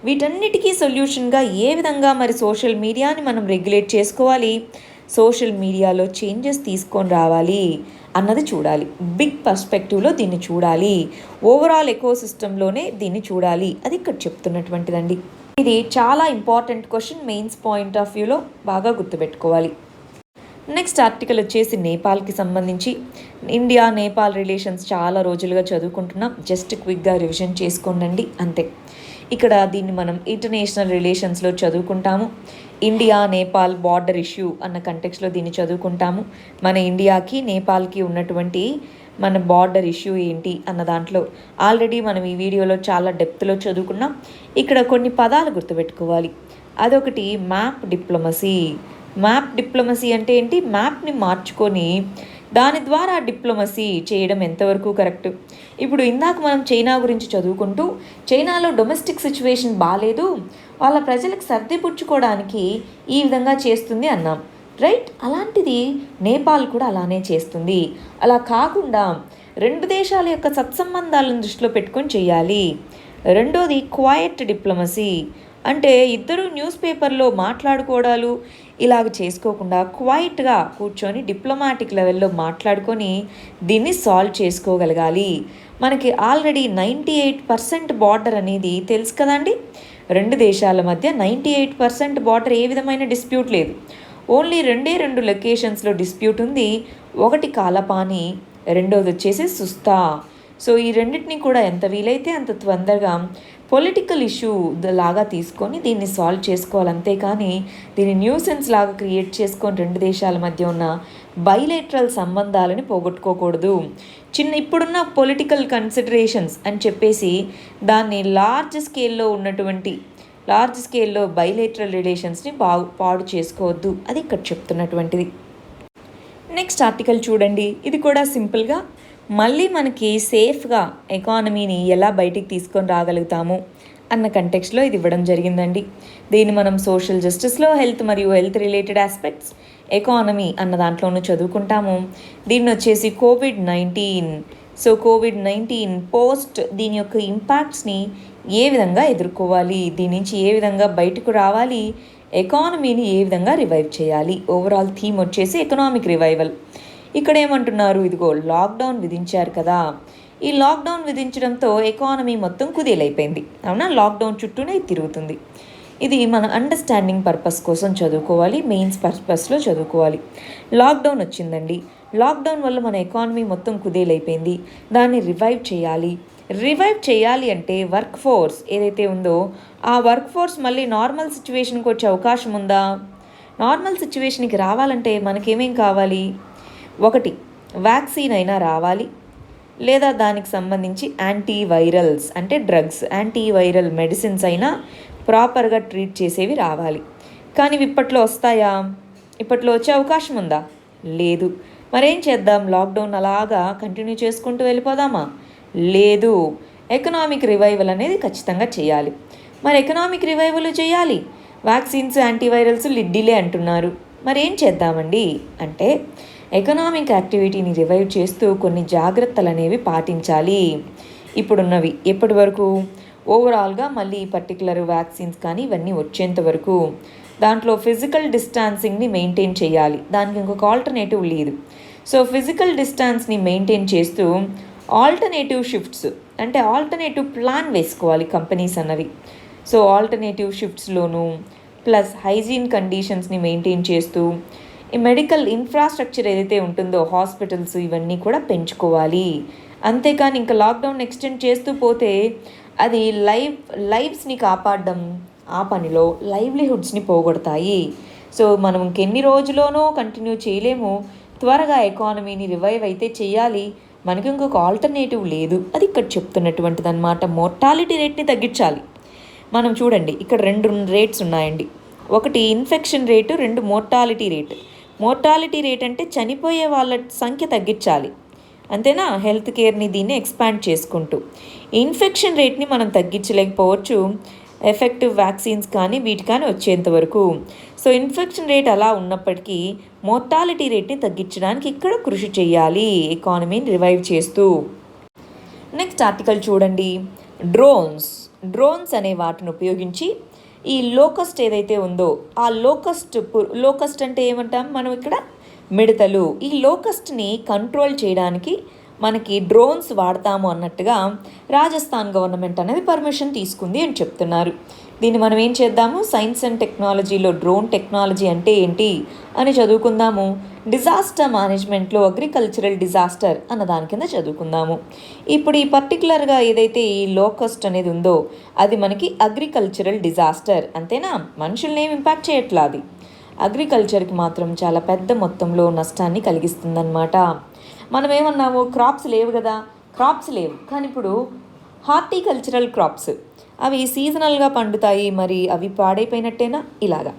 వీటన్నిటికీ సొల్యూషన్గా ఏ విధంగా మరి సోషల్ మీడియాని మనం రెగ్యులేట్ చేసుకోవాలి, సోషల్ మీడియాలో చేంజెస్ తీసుకొని రావాలి అన్నది చూడాలి. బిగ్ పర్స్పెక్టివ్లో దీన్ని చూడాలి, ఓవరాల్ ఎకోసిస్టంలోనే దీన్ని చూడాలి, అది ఇక్కడ చెప్తున్నటువంటిదండి. ఇది చాలా important question, mains point of వ్యూలో బాగా గుర్తుపెట్టుకోవాలి. నెక్స్ట్ ఆర్టికల్ వచ్చేసి నేపాల్కి సంబంధించి. ఇండియా నేపాల్ రిలేషన్స్ చాలా రోజులుగా చదువుకుంటున్నాం, జస్ట్ క్విక్గా రివిజన్ చేసుకోండి అంతే. ఇక్కడ దీన్ని మనం ఇంటర్నేషనల్ రిలేషన్స్లో చదువుకుంటాము. ఇండియా నేపాల్ బార్డర్ ఇష్యూ అన్న కంటెక్స్లో దీన్ని చదువుకుంటాము. మన ఇండియాకి నేపాల్కి ఉన్నటువంటి మన బార్డర్ ఇష్యూ ఏంటి అన్న దాంట్లో ఆల్రెడీ మనం ఈ వీడియోలో చాలా డెప్త్లో చదువుకున్నాం. ఇక్కడ కొన్ని పదాలు గుర్తుపెట్టుకోవాలి. అదొకటి మ్యాప్ డిప్లొమసీ. మ్యాప్ డిప్లొమసీ అంటే ఏంటి? మ్యాప్ని మార్చుకొని దాని ద్వారా డిప్లొమసీ చేయడం ఎంతవరకు కరెక్ట్? ఇప్పుడు ఇందాక మనం చైనా గురించి చదువుకుంటూ చైనాలో డొమెస్టిక్ సిచ్యువేషన్ బాగాలేదు, వాళ్ళ ప్రజలకు సర్దిపుచ్చుకోవడానికి ఈ విధంగా చేస్తుంది అన్నాం, రైట్? అలాంటిది నేపాల్ కూడా అలానే చేస్తుంది. అలా కాకుండా రెండు దేశాల యొక్క సత్సంబంధాలను దృష్టిలో పెట్టుకొని చేయాలి. రెండోది క్వైట్ డిప్లొమసీ, అంటే ఇద్దరు న్యూస్ పేపర్లో మాట్లాడుకోవడాలు ఇలాగ చేసుకోకుండా క్వైట్గా కూర్చొని డిప్లొమాటిక్ లెవెల్లో మాట్లాడుకొని దీన్ని సాల్వ్ చేసుకోగలగాలి. మనకి ఆల్రెడీ 98% బార్డర్ అనేది తెలుసు కదండి. రెండు దేశాల మధ్య 98% బార్డర్, ఏ విధమైన డిస్ప్యూట్ లేదు. ఓన్లీ రెండు లొకేషన్స్లో డిస్ప్యూట్ ఉంది. ఒకటి కాలపాని, రెండోది వచ్చేసి సుస్తా. సో ఈ రెండింటిని కూడా ఎంత వీలైతే అంత తొందరగా పొలిటికల్ ఇష్యూ లాగా తీసుకొని దీన్ని సాల్వ్ చేసుకోవాలి. అంతేకాని దీన్ని న్యూసెన్స్ లాగా క్రియేట్ చేసుకొని రెండు దేశాల మధ్య ఉన్న బైలేటరల్ సంబంధాలని పోగొట్టుకోకూడదు. ఇప్పుడున్న పొలిటికల్ కన్సిడరేషన్స్ అని చెప్పేసి దాన్ని లార్జ్ స్కేల్లో బైలేటరల్ రిలేషన్స్ని పాడు చేసుకోవద్దు, అది ఇక్కడ చెప్తున్నటువంటిది. నెక్స్ట్ ఆర్టికల్ చూడండి. ఇది కూడా సింపుల్గా మళ్ళీ మనకి సేఫ్గా ఎకానమీని ఎలా బయటికి తీసుకొని రాగలుగుతాము అన్న కంటెక్స్లో ఇది ఇవ్వడం జరిగిందండి. దీన్ని మనం సోషల్ జస్టిస్లో హెల్త్ మరియు హెల్త్ రిలేటెడ్ ఆస్పెక్ట్స్, ఎకానమీ అన్న దాంట్లోనూ చదువుకుంటాము. దీన్ని వచ్చేసి కోవిడ్-19. సో కోవిడ్-19 పోస్ట్ దీని యొక్క ఇంపాక్ట్స్ని ఏ విధంగా ఎదుర్కోవాలి, దీని నుంచి ఏ విధంగా బయటకు రావాలి, ఎకానమీని ఏ విధంగా రివైవ్ చేయాలి. ఓవరాల్ థీమ్ వచ్చేసి ఎకనామిక్ రివైవల్. ఇక్కడ ఏమంటున్నారు, ఇదిగో లాక్డౌన్ విధించారు కదా, ఈ లాక్డౌన్ విధించడంతో ఎకానమీ మొత్తం కుదేలైపోయింది, అవునా? లాక్డౌన్ చుట్టూనే తిరుగుతుంది. ఇది మన అండర్స్టాండింగ్ పర్పస్ కోసం చదువుకోవాలి, మెయిన్స్ పర్పస్లో చదువుకోవాలి. లాక్డౌన్ వచ్చిందండి, లాక్డౌన్ వల్ల మన ఎకానమీ మొత్తం కుదేలైపోయింది, దాన్ని రివైవ్ చేయాలి అంటే వర్క్ ఫోర్స్ ఏదైతే ఉందో ఆ వర్క్ ఫోర్స్ మళ్ళీ నార్మల్ సిచ్యువేషన్కి వచ్చే అవకాశం ఉందా? నార్మల్ సిచ్యువేషన్కి రావాలంటే మనకేమేం కావాలి? ఒకటి వ్యాక్సిన్ అయినా రావాలి, లేదా దానికి సంబంధించి యాంటీవైరల్స్ అంటే డ్రగ్స్, యాంటీవైరల్ మెడిసిన్స్ అయినా ప్రాపర్గా ట్రీట్ చేసేవి రావాలి. కానీ ఇప్పట్లో వస్తాయా? ఇప్పట్లో వచ్చే అవకాశం ఉందా? లేదు. మరేం చేద్దాం? లాక్డౌన్ అలాగా కంటిన్యూ చేసుకుంటూ వెళ్ళిపోదామా? లేదు. ఎకనామిక్ రివైవల్ అనేది ఖచ్చితంగా చేయాలి. మరి ఎకనామిక్ రివైవల్ చేయాలి, వ్యాక్సిన్స్ యాంటీవైరల్స్ డిలే అంటున్నారు, మరి ఏం చేద్దామండి అంటే ఎకనామిక్ యాక్టివిటీని రివైవ్ చేస్తూ కొన్ని జాగ్రత్తలు అనేవి పాటించాలి. ఇప్పుడున్నవి ఎప్పటి వరకు? ఓవరాల్గా మళ్ళీ పర్టికులర్ వ్యాక్సిన్స్ కానీ ఇవన్నీ వచ్చేంత వరకు దాంట్లో ఫిజికల్ డిస్టాన్సింగ్ని మెయింటైన్ చేయాలి, దానికి ఇంకొక ఆల్టర్నేటివ్ లేదు. సో ఫిజికల్ డిస్టాన్స్ని మెయింటైన్ చేస్తూ ఆల్టర్నేటివ్ షిఫ్ట్స్ అంటే ఆల్టర్నేటివ్ ప్లాన్ వేసుకోవాలి కంపెనీస్ అన్నవి. సో ఆల్టర్నేటివ్ షిఫ్ట్స్లోనూ ప్లస్ హైజీన్ కండిషన్స్ని మెయింటైన్ చేస్తూ ఈ మెడికల్ ఇన్ఫ్రాస్ట్రక్చర్ ఏదైతే ఉంటుందో హాస్పిటల్స్ ఇవన్నీ కూడా పెంచుకోవాలి. అంతేకాని ఇంకా లాక్డౌన్ ఎక్స్టెండ్ చేస్తూ పోతే అది లైవ్స్ని కాపాడడం, ఆ పనిలో లైవ్లీహుడ్స్ని పోగొడతాయి. సో మనం ఇంకెన్ని రోజుల్లోనో కంటిన్యూ చేయలేము, త్వరగా ఎకానమీని రివైవ్ అయితే చేయాలి, మనకి ఇంకొక ఆల్టర్నేటివ్ లేదు, అది ఇక్కడ చెప్తున్నటువంటిది అనమాట. మోర్టాలిటీ రేట్ని తగ్గించాలి. మనం చూడండి ఇక్కడ రెండు రేట్స్ ఉన్నాయండి, ఒకటి ఇన్ఫెక్షన్ రేటు, రెండు మోర్టాలిటీ రేటు. మోర్టాలిటీ రేట్ అంటే చనిపోయే వాళ్ళ సంఖ్య తగ్గించాలి, అంతేనా? హెల్త్ కేర్ని దీన్ని ఎక్స్పాండ్ చేసుకుంటూ. ఇన్ఫెక్షన్ రేట్ని మనం తగ్గించలేకపోవచ్చు, ఎఫెక్టివ్ వ్యాక్సిన్స్ కానీ వీటి కానీ వచ్చేంత వరకు. సో ఇన్ఫెక్షన్ రేట్ అలా ఉన్నప్పటికీ మోర్టాలిటీ రేట్ని తగ్గించడానికి ఇక్కడ కృషి చేయాలి, ఎకానమీని రివైవ్ చేస్తూ. నెక్స్ట్ ఆర్టికల్ చూడండి. డ్రోన్స్ అనే వాటిని ఉపయోగించి ఈ లోకస్ట్ ఏదైతే ఉందో ఆ లోకస్ట్ అంటే ఏమంటాం మనం ఇక్కడ, మిడతలు. ఈ లోకస్ట్ని కంట్రోల్ చేయడానికి మనకి డ్రోన్స్ వాడతాము అన్నట్టుగా రాజస్థాన్ గవర్నమెంట్ అనేది పర్మిషన్ తీసుకుంది అని చెప్తున్నారు. దీన్ని మనం ఏం చేద్దాము, సైన్స్ అండ్ టెక్నాలజీలో డ్రోన్ టెక్నాలజీ అంటే ఏంటి అని చదువుకుందాము. డిజాస్టర్ మేనేజ్మెంట్లో అగ్రికల్చరల్ డిజాస్టర్ అన్న దాని కింద చదువుకుందాము. ఇప్పుడు ఈ పర్టికులర్గా ఏదైతే ఈ లోకస్ట్ అనేది ఉందో అది మనకి అగ్రికల్చరల్ డిజాస్టర్, అంతేనా? మనుషుల్ని ఏం ఇంపాక్ట్ చేయట్లా, అది అగ్రికల్చర్కి మాత్రం చాలా పెద్ద మొత్తంలో నష్టాన్ని కలిగిస్తుందన్నమాట. మనం ఏమన్నాము, క్రాప్స్ లేవు కదా, క్రాప్స్ లేవు, కానీ ఇప్పుడు హార్టికల్చరల్ క్రాప్స్ అవి సీజనల్గా పండుతాయి, మరి అవి పాడైపోయినట్టేనా ఇలాగా.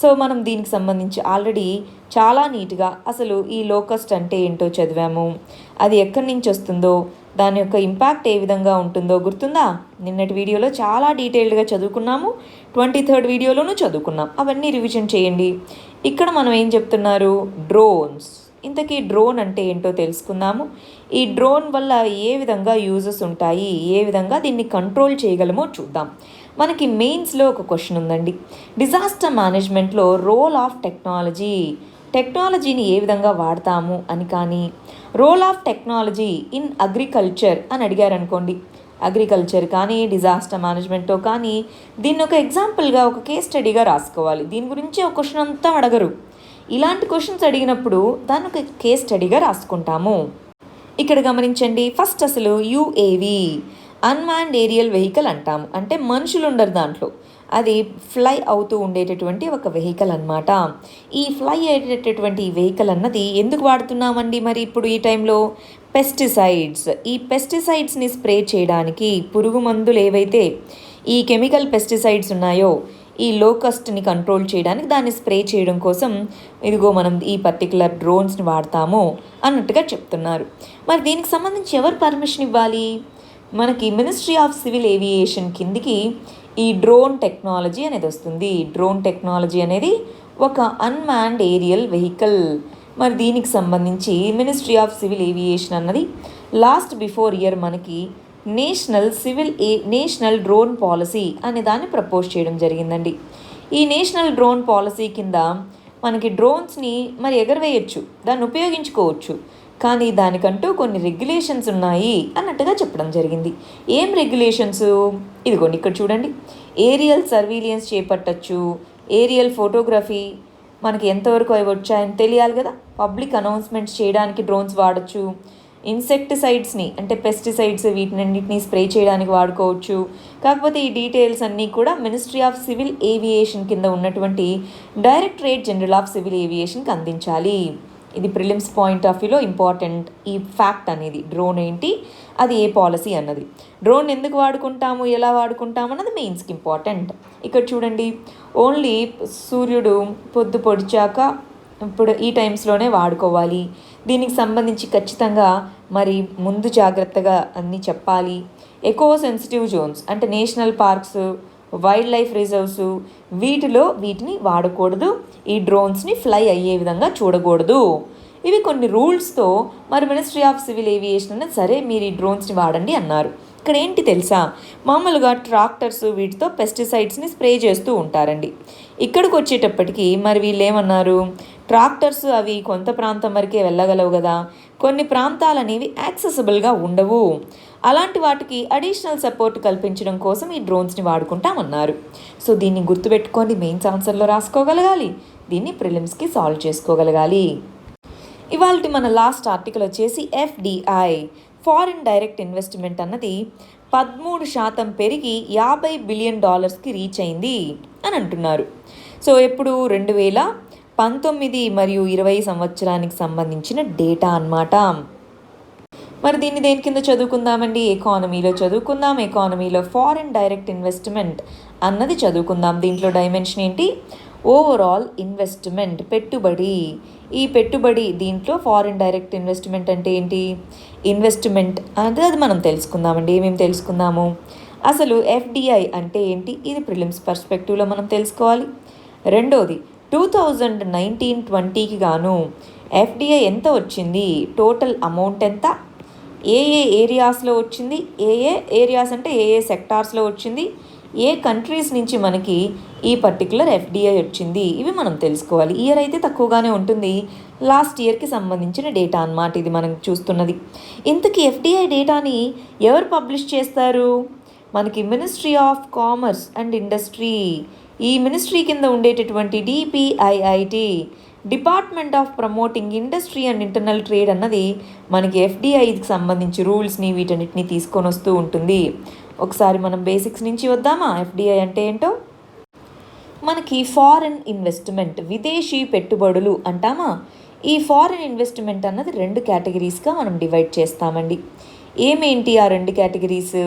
సో మనం దీనికి సంబంధించి ఆల్రెడీ చాలా నీట్గా అసలు ఈ లోకస్ట్ అంటే ఏంటో చదివాము, అది ఎక్కడి నుంచి వస్తుందో, దాని యొక్క ఇంపాక్ట్ ఏ విధంగా ఉంటుందో గుర్తుందా? నిన్నటి వీడియోలో చాలా డీటెయిల్డ్గా చదువుకున్నాము, 23rd వీడియోలోనూ చదువుకున్నాం. అవన్నీ రివిజన్ చేయండి. ఇక్కడ మనం ఏం చెప్తున్నారు, డ్రోన్స్. ఇంతకీ డ్రోన్ అంటే ఏంటో తెలుసుకుందాము. ఈ డ్రోన్ వల్ల ఏ విధంగా యూజెస్ ఉంటాయి, ఏ విధంగా దీన్ని కంట్రోల్ చేయగలమో చూద్దాం. మనకి మెయిన్స్లో ఒక క్వశ్చన్ ఉందండి, డిజాస్టర్ మేనేజ్మెంట్లో రోల్ ఆఫ్ టెక్నాలజీని ఏ విధంగా వాడతాము అని, కానీ role of technology in agriculture అని అడిగారు అనుకోండి, అగ్రికల్చర్ కానీ డిజాస్టర్ మేనేజ్మెంట్లో కానీ దీన్ని ఒక ఎగ్జాంపుల్గా ఒక కేస్ స్టడీగా రాసుకోవాలి. దీని గురించి ఒక క్వశ్చన్ అంతా అడగరు. ఇలాంటి క్వశ్చన్స్ అడిగినప్పుడు దాన్ని ఒక కేస్ స్టడీగా రాసుకుంటాము. ఇక్కడ గమనించండి, ఫస్ట్ అసలు యుఏవి అన్మాన్డ్ ఏరియల్ వెహికల్ అంటాము. అంటే మనుషులు ఉండరు దాంట్లో, అది ఫ్లై అవుతూ ఉండేటటువంటి ఒక వెహికల్ అన్నమాట. ఈ ఫ్లై అయ్యేటటువంటి వెహికల్ అన్నది ఎందుకు వాడుతున్నామండి మరి ఇప్పుడు ఈ టైంలో? పెస్టిసైడ్స్. ఈ పెస్టిసైడ్స్ని స్ప్రే చేయడానికి, పురుగు మందులు ఏవైతే ఈ కెమికల్ పెస్టిసైడ్స్ ఉన్నాయో ఈ లోకస్ట్ని కంట్రోల్ చేయడానికి, దాన్ని స్ప్రే చేయడం కోసం ఇదిగో మనం ఈ పర్టికులర్ డ్రోన్స్ని వాడతాము అన్నట్టుగా చెప్తున్నారు. మరి దీనికి సంబంధించి ఎవరు పర్మిషన్ ఇవ్వాలి? మనకి మినిస్ట్రీ ఆఫ్ సివిల్ ఏవియేషన్ కిందికి ఈ డ్రోన్ టెక్నాలజీ అనేది వస్తుంది. డ్రోన్ టెక్నాలజీ అనేది ఒక అన్మాన్డ్ ఏరియల్ వెహికల్. మరి దీనికి సంబంధించి మినిస్ట్రీ ఆఫ్ సివిల్ ఏవియేషన్ అన్నది బిఫోర్ ఇయర్ మనకి నేషనల్ డ్రోన్ పాలసీ అనే దాన్ని ప్రపోజ్ చేయడం జరిగిందండి. ఈ నేషనల్ డ్రోన్ పాలసీ కింద మనకి డ్రోన్స్ని మరి ఎగరవేయచ్చు, దాన్ని ఉపయోగించుకోవచ్చు, కానీ దానికంటూ కొన్ని రెగ్యులేషన్స్ ఉన్నాయి అన్నట్టుగా చెప్పడం జరిగింది. ఏం రెగ్యులేషన్స్? ఇదిగోండి ఇక్కడ చూడండి, ఏరియల్ సర్వీలియన్స్ చేపట్టచ్చు, ఏరియల్ ఫోటోగ్రఫీ, మనకి ఎంతవరకు అవి వచ్చాయని తెలియాలి కదా, పబ్లిక్ అనౌన్స్మెంట్స్ చేయడానికి డ్రోన్స్ వాడచ్చు, ఇన్సెక్టిసైడ్స్ని అంటే పెస్టిసైడ్స్ వీటినన్నిటిని స్ప్రే చేయడానికి వాడుకోవచ్చు. కాకపోతే ఈ డీటెయిల్స్ అన్నీ కూడా మినిస్ట్రీ ఆఫ్ సివిల్ ఏవియేషన్ కింద ఉన్నటువంటి డైరెక్టరేట్ జనరల్ ఆఫ్ సివిల్ ఏవియేషన్కి అందించాలి. ఇది ప్రిలిమ్స్ పాయింట్ ఆఫ్ వ్యూలో ఇంపార్టెంట్ ఈ ఫ్యాక్ట్ అనేది. డ్రోన్ ఏంటి, అది ఏ పాలసీ అన్నది, డ్రోన్ ఎందుకు వాడుకుంటాము, ఎలా వాడుకుంటాము అన్నది మెయిన్స్కి ఇంపార్టెంట్. ఇక్కడ చూడండి, ఓన్లీ సూర్యుడు పొద్దు పొడిచాక ఇప్పుడు ఈ టైమ్స్లోనే వాడుకోవాలి. దీనికి సంబంధించి ఖచ్చితంగా మరి ముందు జాగ్రత్తగా అన్నీ చెప్పాలి. ఎకో సెన్సిటివ్ జోన్స్ అంటే national parks, wild life reserves, వీటిని వాడకూడదు, ఈ డ్రోన్స్ని ఫ్లై అయ్యే విధంగా చూడకూడదు. ఇవి కొన్ని రూల్స్తో మరి మినిస్ట్రీ ఆఫ్ సివిల్ ఏవియేషన్ అనేది సరే మీరు ఈ డ్రోన్స్ని వాడండి అన్నారు. ఇక్కడ ఏంటి తెలుసా, మామూలుగా ట్రాక్టర్స్ వీటితో పెస్టిసైడ్స్ని స్ప్రే చేస్తూ ఉంటారండి. ఇక్కడికి వచ్చేటప్పటికి మరి వీళ్ళు ఏమన్నారు, ట్రాక్టర్స్ అవి కొంత ప్రాంతం వరకే వెళ్ళగలవు కదా, కొన్ని ప్రాంతాలు అనేవి యాక్సెసిబుల్గా ఉండవు, అలాంటి వాటికి అడిషనల్ సపోర్ట్ కల్పించడం కోసం ఈ డ్రోన్స్ని వాడుకుంటామన్నారు. సో దీన్ని గుర్తుపెట్టుకొని మెయిన్స్ ఆన్సర్లో రాసుకోగలగాలి, దీన్ని ప్రిలిమ్స్కి సాల్వ్ చేసుకోగలగాలి. ఇవాళ మన లాస్ట్ ఆర్టికల్ వచ్చేసి ఎఫ్డిఐ ఫారిన్ డైరెక్ట్ ఇన్వెస్ట్మెంట్ అన్నది 13% పెరిగి $50 బిలియన్ రీచ్ అయింది అని అంటున్నారు. సో ఎప్పుడు 2019 మరియు 20 సంవత్సరానికి సంబంధించిన డేటా అన్నమాట. మరి దీన్ని దేని కింద చదువుకుందామండి, ఎకానమీలో చదువుకుందాం. ఎకానమీలో ఫారిన్ డైరెక్ట్ ఇన్వెస్ట్మెంట్ అన్నది చదువుకుందాం. దీంట్లో డైమెన్షన్ ఏంటి, ఓవరాల్ ఇన్వెస్ట్మెంట్, పెట్టుబడి. ఈ పెట్టుబడి దీంట్లో ఫారిన్ డైరెక్ట్ ఇన్వెస్ట్మెంట్ అంటే ఏంటి, ఇన్వెస్ట్మెంట్ అది మనం తెలుసుకుందామండి. ఏమేమి తెలుసుకుందాము, అసలు ఎఫ్డిఐ అంటే ఏంటి, ఇది ప్రిలిమ్స్ పర్స్పెక్టివ్లో మనం తెలుసుకోవాలి. రెండోది 2019-20కి గాను ఎఫ్డిఐ ఎంత వచ్చింది, టోటల్ అమౌంట్ ఎంత, ఏ ఏరియాస్లో వచ్చింది, ఏ ఏరియాస్ అంటే ఏ సెక్టార్స్లో వచ్చింది, ఏ కంట్రీస్ నుంచి మనకి ఈ పర్టికులర్ ఎఫ్డిఐ వచ్చింది, ఇవి మనం తెలుసుకోవాలి. ఇయర్ అయితే తక్కువగానే ఉంటుంది, లాస్ట్ ఇయర్కి సంబంధించిన డేటా అన్నమాట ఇది మనం చూస్తున్నది. ఇంతకీ ఎఫ్డిఐ డేటాని ఎవరు పబ్లిష్ చేస్తారు? మనకి ministry of commerce and industry, ఈ మినిస్ట్రీ కింద ఉండేటటువంటి DPIIT, department of promoting industry and internal trade అన్నది మనకి ఎఫ్డిఐకి సంబంధించి రూల్స్ని వీటన్నిటిని తీసుకొని వస్తూ ఉంటుంది. ఒకసారి మనం బేసిక్స్ నుంచి వద్దామా? ఎఫ్డిఐ అంటే ఏంటో. మనకి ఫారెన్ ఇన్వెస్ట్మెంట్, విదేశీ పెట్టుబడులు అంటామా. ఈ ఫారెన్ ఇన్వెస్ట్మెంట్ అన్నది 2 కేటగిరీస్గా మనం డివైడ్ చేస్తామండి. ఏమేంటి ఆ 2 కేటగిరీస్?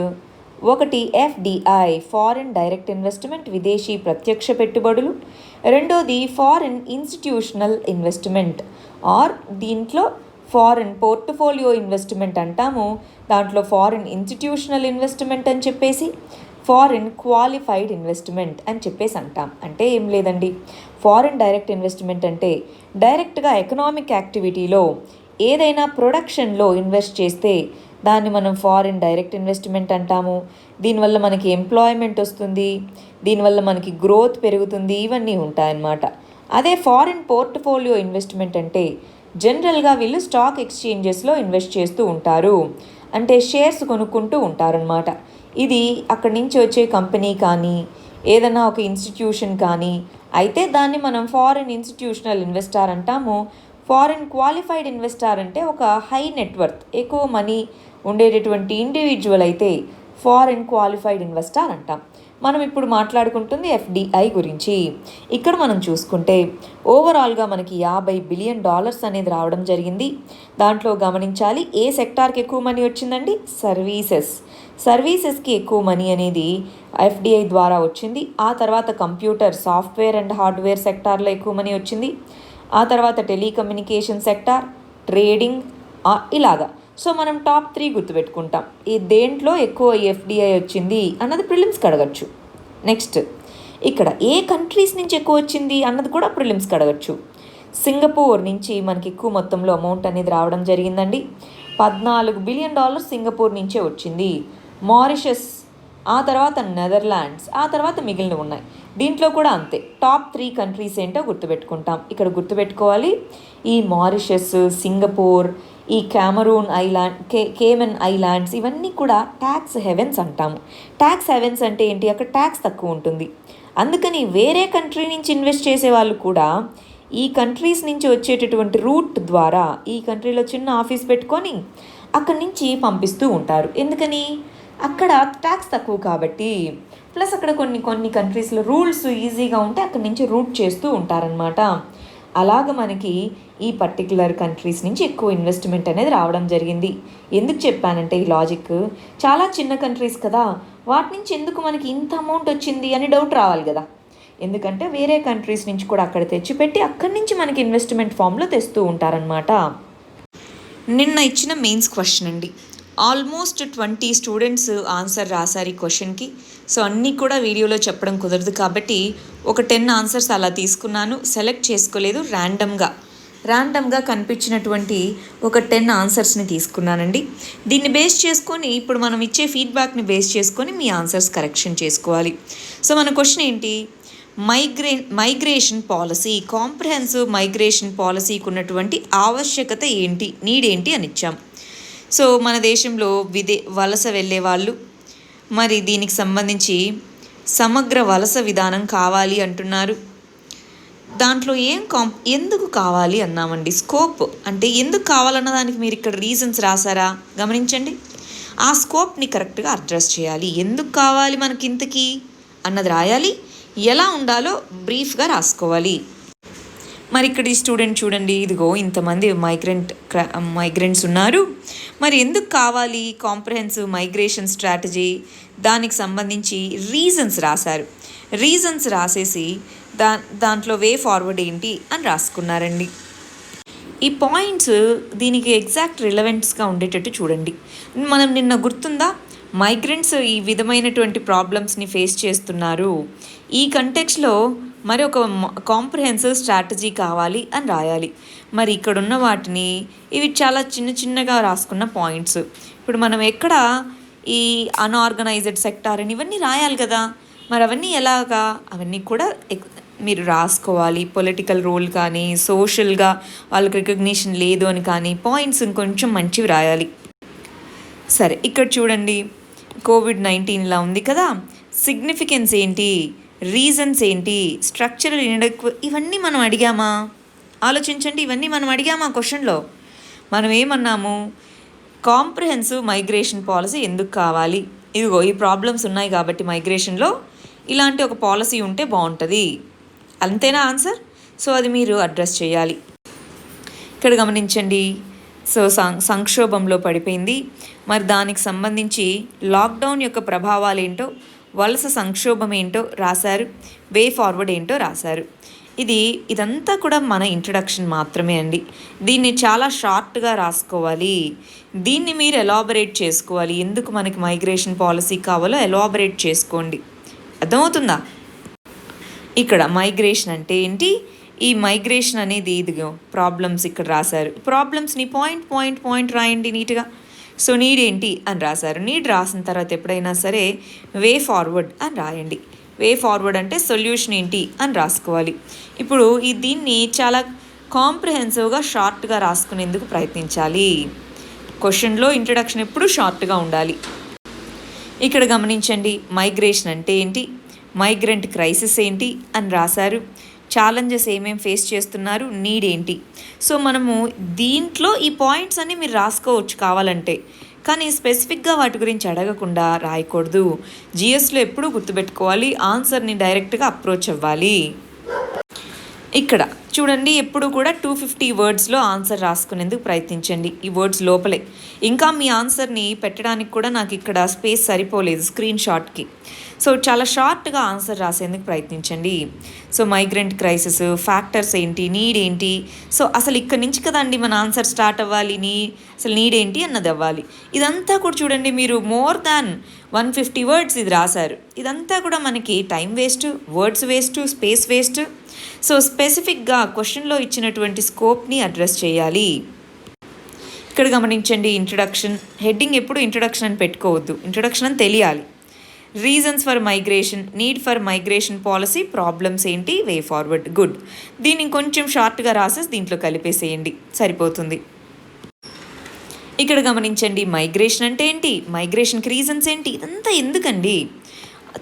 ఒకటి ఎఫ్డిఐ, ఫారెన్ డైరెక్ట్ ఇన్వెస్ట్మెంట్, విదేశీ ప్రత్యక్ష పెట్టుబడులు. రెండోది ఫారెన్ ఇన్స్టిట్యూషనల్ ఇన్వెస్ట్మెంట్, ఆర్ దీంట్లో ఫారెన్ పోర్ట్ఫోలియో ఇన్వెస్ట్మెంట్ అంటాము. దాంట్లో ఫారెన్ ఇన్స్టిట్యూషనల్ ఇన్వెస్ట్మెంట్ అని చెప్పేసి, ఫారెన్ క్వాలిఫైడ్ ఇన్వెస్ట్మెంట్ అని చెప్పేసి అంటాం. అంటే ఏం లేదండి, ఫారెన్ డైరెక్ట్ ఇన్వెస్ట్మెంట్ అంటే డైరెక్ట్గా ఎకనామిక్ యాక్టివిటీలో ఏదైనా ప్రొడక్షన్లో ఇన్వెస్ట్ చేస్తే దాన్ని మనం ఫారిన్ డైరెక్ట్ ఇన్వెస్ట్మెంట్ అంటాము. దీనివల్ల మనకి ఎంప్లాయ్మెంట్ వస్తుంది, దీనివల్ల మనకి గ్రోత్ పెరుగుతుంది, ఇవన్నీ ఉంటాయన్నమాట. అదే ఫారిన్ పోర్ట్ఫోలియో ఇన్వెస్ట్మెంట్ అంటే జనరల్గా వీళ్ళు స్టాక్ ఎక్స్చేంజెస్లో ఇన్వెస్ట్ చేస్తూ ఉంటారు, అంటే షేర్స్ కొనుక్కుంటూ ఉంటారనమాట. ఇది అక్కడి నుంచి వచ్చే కంపెనీ కానీ ఏదైనా ఒక ఇన్స్టిట్యూషన్ కానీ అయితే దాన్ని మనం ఫారిన్ ఇన్స్టిట్యూషనల్ ఇన్వెస్టార్ అంటాము. ఫారిన్ క్వాలిఫైడ్ ఇన్వెస్టార్ అంటే ఒక హై నెట్వర్త్, ఎక్కువ మనీ ఉండేటటువంటి ఇండివిజువల్ అయితే ఫారిన్ క్వాలిఫైడ్ ఇన్వెస్టార్ అంటాం. మనం ఇప్పుడు మాట్లాడుకుంటుంది ఎఫ్డిఐ గురించి. ఇక్కడ మనం చూసుకుంటే ఓవరాల్గా మనకి $50 బిలియన్ అనేది రావడం జరిగింది. దాంట్లో గమనించాలి ఏ సెక్టార్కి ఎక్కువ మనీ వచ్చిందండి? సర్వీసెస్కి ఎక్కువ మనీ అనేది ఎఫ్డిఐ ద్వారా వచ్చింది. ఆ తర్వాత కంప్యూటర్, సాఫ్ట్వేర్ అండ్ హార్డ్వేర్ సెక్టార్లో ఎక్కువ మనీ వచ్చింది. ఆ తర్వాత టెలికమ్యూనికేషన్ సెక్టార్, ట్రేడింగ్, ఇలాగా. సో మనం టాప్ 3 గుర్తుపెట్టుకుంటాం. ఈ దేంట్లో ఎక్కువ ఎఫ్డిఐ వచ్చింది అన్నది ప్రిలిమ్స్కి అడగచ్చు. నెక్స్ట్ ఇక్కడ ఏ కంట్రీస్ నుంచి ఎక్కువ వచ్చింది అన్నది కూడా ప్రిలిమ్స్కి అడగచ్చు. సింగపూర్ నుంచి మనకి ఎక్కువ మొత్తంలో అమౌంట్ అనేది రావడం జరిగిందండి. $14 బిలియన్ సింగపూర్ నుంచే వచ్చింది. మారిషస్, ఆ తర్వాత నెదర్లాండ్స్, ఆ తర్వాత మిగిలినవి ఉన్నాయి. దీంట్లో కూడా అంతే. టాప్ 3 కంట్రీస్ ఏంటో గుర్తుపెట్టుకుంటాం. ఇక్కడ గుర్తుపెట్టుకోవాలి, ఈ మారిషస్, సింగపూర్, ఈ కామరూన్ ఐలాండ్, కేమన్ ఐలాండ్స్, ఇవన్నీ కూడా ట్యాక్స్ హెవెన్స్ అంటాము. ట్యాక్స్ హెవెన్స్ అంటే ఏంటి? అక్కడ ట్యాక్స్ తక్కువ ఉంటుంది. అందుకని వేరే కంట్రీ నుంచి ఇన్వెస్ట్ చేసే వాళ్ళు కూడా ఈ కంట్రీస్ నుంచి వచ్చేటటువంటి రూట్ ద్వారా ఈ కంట్రీలో చిన్న ఆఫీస్ పెట్టుకొని అక్కడి నుంచి పంపిస్తూ ఉంటారు. ఎందుకని? అక్కడ ట్యాక్స్ తక్కువ కాబట్టి, ప్లస్ అక్కడ కొన్ని కంట్రీస్లో రూల్స్ ఈజీగా ఉంటే అక్కడి నుంచి రూట్ చేస్తూ ఉంటారనమాట. అలాగ మనకి ఈ పర్టికులర్ కంట్రీస్ నుంచి ఎక్కువ ఇన్వెస్ట్మెంట్ అనేది రావడం జరిగింది. ఎందుకు చెప్పానంటే ఈ లాజిక్, చాలా చిన్న కంట్రీస్ కదా, వాటి నుంచి ఎందుకు మనకి ఇంత అమౌంట్ వచ్చింది అని డౌట్ రావాలి కదా. ఎందుకంటే వేరే కంట్రీస్ నుంచి కూడా అక్కడ తెచ్చిపెట్టి అక్కడి నుంచి మనకి ఇన్వెస్ట్మెంట్ ఫామ్లో తెస్తూ ఉంటారనమాట. నిన్న ఇచ్చిన మెయిన్స్ క్వశ్చన్ అండి. ఆల్మోస్ట్ 20 స్టూడెంట్స్ ఆన్సర్ రాశారు ఈ క్వశ్చన్కి. సో అన్నీ కూడా వీడియోలో చెప్పడం కుదరదు కాబట్టి ఒక 10 ఆన్సర్స్ అలా తీసుకున్నాను. సెలెక్ట్ చేసుకోలేదు, ర్యాండమ్గా కనిపించినటువంటి ఒక 10 ఆన్సర్స్ని తీసుకున్నానండి. దీన్ని బేస్ చేసుకొని ఇప్పుడు మనం ఇచ్చే ఫీడ్బ్యాక్ని బేస్ చేసుకొని మీ ఆన్సర్స్ కరెక్షన్ చేసుకోవాలి. సో మన క్వశ్చన్ ఏంటి? మైగ్రేషన్ పాలసీ, కాంప్రహెన్సివ్ మైగ్రేషన్ పాలసీకి ఉన్నటువంటి ఆవశ్యకత ఏంటి, నీడ్ ఏంటి అని ఇచ్చాం. సో మన దేశంలో వలస వెళ్ళే వాళ్ళు మరి దీనికి సంబంధించి సమగ్ర వలస విధానం కావాలి అంటున్నారు. దాంట్లో ఎందుకు కావాలి అన్నామండి. స్కోప్ అంటే ఎందుకు కావాలన్న దానికి మీరు ఇక్కడ రీజన్స్ రాసారా? గమనించండి. ఆ స్కోప్ని కరెక్ట్గా అడ్రస్ చేయాలి. ఎందుకు కావాలి మనకి ఇంతకీ అన్నది రాయాలి. ఎలా ఉండాలో బ్రీఫ్గా రాసుకోవాలి. మరి ఇక్కడ ఈ స్టూడెంట్ చూడండి, ఇదిగో ఇంతమంది మైగ్రెంట్స్ ఉన్నారు. మరి ఎందుకు కావాలి కాంప్రహెన్సివ్ మైగ్రేషన్ స్ట్రాటజీ, దానికి సంబంధించి రీజన్స్ రాశారు. రీజన్స్ రాసేసి దాంట్లో వే ఫార్వర్డ్ ఏంటి అని రాసుకున్నారండి. ఈ పాయింట్స్ దీనికి ఎగ్జాక్ట్ రిలవెంట్స్గా ఉండేటట్టు చూడండి. మనం నిన్న గుర్తుందా, మైగ్రెంట్స్ ఈ విధమైనటువంటి ప్రాబ్లమ్స్ని ఫేస్ చేస్తున్నారు. ఈ కంటెక్స్లో మరి ఒక కాంప్రహెన్సివ్ స్ట్రాటజీ కావాలి అని రాయాలి. మరి ఇక్కడున్న వాటిని ఇవి చాలా చిన్నగా రాసుకున్న పాయింట్స్. ఇప్పుడు మనం ఎక్కడ ఈ అన్ఆర్గనైజ్డ్ సెక్టార్ అని ఇవన్నీ రాయాలి కదా. మరి అవన్నీ ఎలాగా, అవన్నీ కూడా మీరు రాసుకోవాలి. పొలిటికల్ రోల్ కానీ, సోషల్గా వాళ్ళకి రికగ్నిషన్ లేదు అని కానీ పాయింట్స్ ఇంకొంచెం మంచివి రాయాలి. సరే, ఇక్కడ చూడండి, COVID-19 ఇలా ఉంది కదా, సిగ్నిఫికెన్స్ ఏంటి, రీజన్స్ ఏంటి, స్ట్రక్చరల్ ఇవన్నీ మనం అడిగామా? ఆలోచించండి, ఇవన్నీ మనం అడిగామా క్వశ్చన్లో? మనం ఏమన్నాము, కాంప్రిహెన్సివ్ మైగ్రేషన్ పాలసీ ఎందుకు కావాలి, ఇదిగో ఈ ప్రాబ్లమ్స్ ఉన్నాయి కాబట్టి మైగ్రేషన్లో ఇలాంటి ఒక పాలసీ ఉంటే బాగుంటుంది, అంతేనా ఆన్సర్? సో అది మీరు అడ్రస్ చేయాలి. ఇక్కడ గమనించండి, సో సంక్షోభంలో పడిపోయింది, మరి దానికి సంబంధించి లాక్డౌన్ యొక్క ప్రభావాలు ఏంటో, వలస సంక్షోభం ఏంటో రాశారు, వే ఫార్వర్డ్ ఏంటో రాశారు. ఇదంతా కూడా మన ఇంట్రడక్షన్ మాత్రమే అండి. దీన్ని చాలా షార్ట్గా రాసుకోవాలి. దీన్ని మీరు ఎలాబరేట్ చేసుకోవాలి. ఎందుకు మనకి మైగ్రేషన్ పాలసీ కావాలో ఎలాబరేట్ చేసుకోండి. అర్థమవుతుందా? ఇక్కడ మైగ్రేషన్ అంటే ఏంటి, ఈ మైగ్రేషన్ అనేది ఇదిగో ప్రాబ్లమ్స్ ఇక్కడ రాశారు. ప్రాబ్లమ్స్ని పాయింట్ రాయండి నీట్గా. సో నీడ్ ఏంటి అని రాశారు. నీడ్ రాసిన తర్వాత ఎప్పుడైనా సరే వే ఫార్వర్డ్ అని రాయండి. వే ఫార్వర్డ్ అంటే సొల్యూషన్ ఏంటి అని రాసుకోవాలి. ఇప్పుడు దీన్ని చాలా కాంప్రిహెన్సివ్గా షార్ట్గా రాసుకునేందుకు ప్రయత్నించాలి. క్వశ్చన్లో ఇంట్రడక్షన్ ఎప్పుడు షార్ట్గా ఉండాలి. ఇక్కడ గమనించండి, మైగ్రేషన్ అంటే ఏంటి, మైగ్రెంట్ క్రైసిస్ ఏంటి అని రాశారు, ఛాలెంజెస్ ఏమేమి ఫేస్ చేస్తున్నారు, నీడ్ ఏంటి. సో మనము దీంట్లో ఈ పాయింట్స్ అన్నీ మీరు రాసుకోవచ్చు కావాలంటే, కానీ స్పెసిఫిక్గా వాటి గురించి అడగకుండా రాయకూడదు. జిఎస్లో ఎప్పుడూ గుర్తుపెట్టుకోవాలి, ఆన్సర్ని డైరెక్ట్గా అప్రోచ్ అవ్వాలి. ఇక్కడ చూడండి, ఎప్పుడు కూడా 250 వర్డ్స్లో ఆన్సర్ రాసుకునేందుకు ప్రయత్నించండి. ఈ వర్డ్స్ లోపలే. ఇంకా మీ ఆన్సర్ని పెట్టడానికి కూడా నాకు ఇక్కడ స్పేస్ సరిపోలేదు స్క్రీన్ షాట్కి. సో చాలా షార్ట్గా ఆన్సర్ రాసేందుకు ప్రయత్నించండి. సో మైగ్రెంట్ క్రైసిస్, ఫ్యాక్టర్స్ ఏంటి, నీడ్ ఏంటి. సో అసలు ఇక్కడ నుంచి కదండి మన ఆన్సర్ స్టార్ట్ అవ్వాలి. అసలు నీడ్ ఏంటి అన్నది అవ్వాలి. ఇదంతా కూడా చూడండి, మీరు మోర్ దాన్ 150 వర్డ్స్ ఇది రాశారు. ఇదంతా కూడా మనకి time waste, words waste, space waste. So స్పెసిఫిక్గా క్వశ్చన్లో ఇచ్చినటువంటి స్కోప్ని అడ్రస్ చేయాలి. ఇక్కడ గమనించండి, ఇంట్రడక్షన్ హెడ్డింగ్ ఎప్పుడు ఇంట్రడక్షన్ అని పెట్టుకోవద్దు, ఇంట్రడక్షన్ అని తెలియాలి. Reasons for migration, need for migration policy, problems ఏంటి, వే ఫార్వర్డ్. గుడ్. దీన్ని కొంచెం షార్ట్గా రాసేసి దీంట్లో కలిపేసేయండి, సరిపోతుంది. ఇక్కడ గమనించండి, మైగ్రేషన్ అంటే ఏంటి, మైగ్రేషన్కి రీజన్స్ ఏంటి, ఇదంతా ఎందుకండి?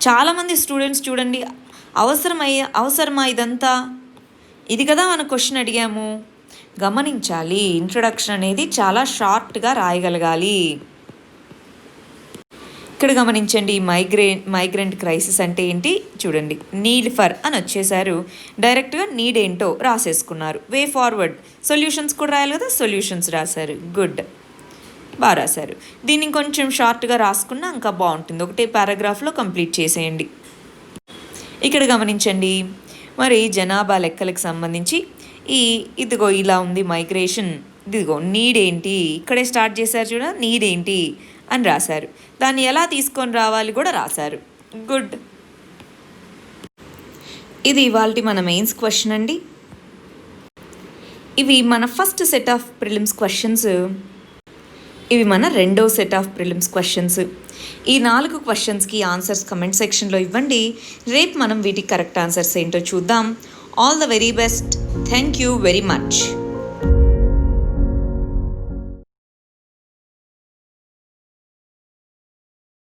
చాలామంది స్టూడెంట్స్ చూడండి, అవసరమా ఇదంతా, ఇది కదా మన క్వశ్చన్ అడిగాము. గమనించాలి, ఇంట్రడక్షన్ అనేది చాలా షార్ట్గా రాయగలగాలి. ఇక్కడ గమనించండి, మైగ్రెంట్ క్రైసిస్ అంటే ఏంటి చూడండి, నీడ్ ఫర్ అని వచ్చేసారు, డైరెక్ట్గా నీడ్ ఏంటో రాసేసుకున్నారు. వే ఫార్వర్డ్, సొల్యూషన్స్ కూడా రాయాలి కదా, సొల్యూషన్స్ రాశారు. గుడ్, బాగా రాశారు. దీన్ని కొంచెం షార్ట్గా రాసుకున్నా ఇంకా బాగుంటుంది. ఒకటే పారాగ్రాఫ్లో కంప్లీట్ చేసేయండి. ఇక్కడ గమనించండి, మరి జనాభా లెక్కలకు సంబంధించి ఇదిగో ఇలా ఉంది మైగ్రేషన్, ఇదిగో నీడ్ ఏంటి, ఇక్కడే స్టార్ట్ చేశారు చూడ, నీడ్ ఏంటి అని రాశారు. దాన్ని ఎలా తీసుకొని రావాలి కూడా రాశారు. గుడ్. ఇది ఇవాల్టి మన మెయిన్స్ క్వశ్చన్ అండి. ఇవి మన first set of prelims questions, ఇవి మన రెండో సెట్ ఆఫ్ ప్రిలిమ్స్ క్వశ్చన్స్. ఈ 4 క్వశ్చన్స్కి ఆన్సర్స్ కమెంట్ సెక్షన్లో ఇవ్వండి. రేపు మనం వీటికి కరెక్ట్ ఆన్సర్స్ ఏంటో చూద్దాం. All the very best. Thank you very much.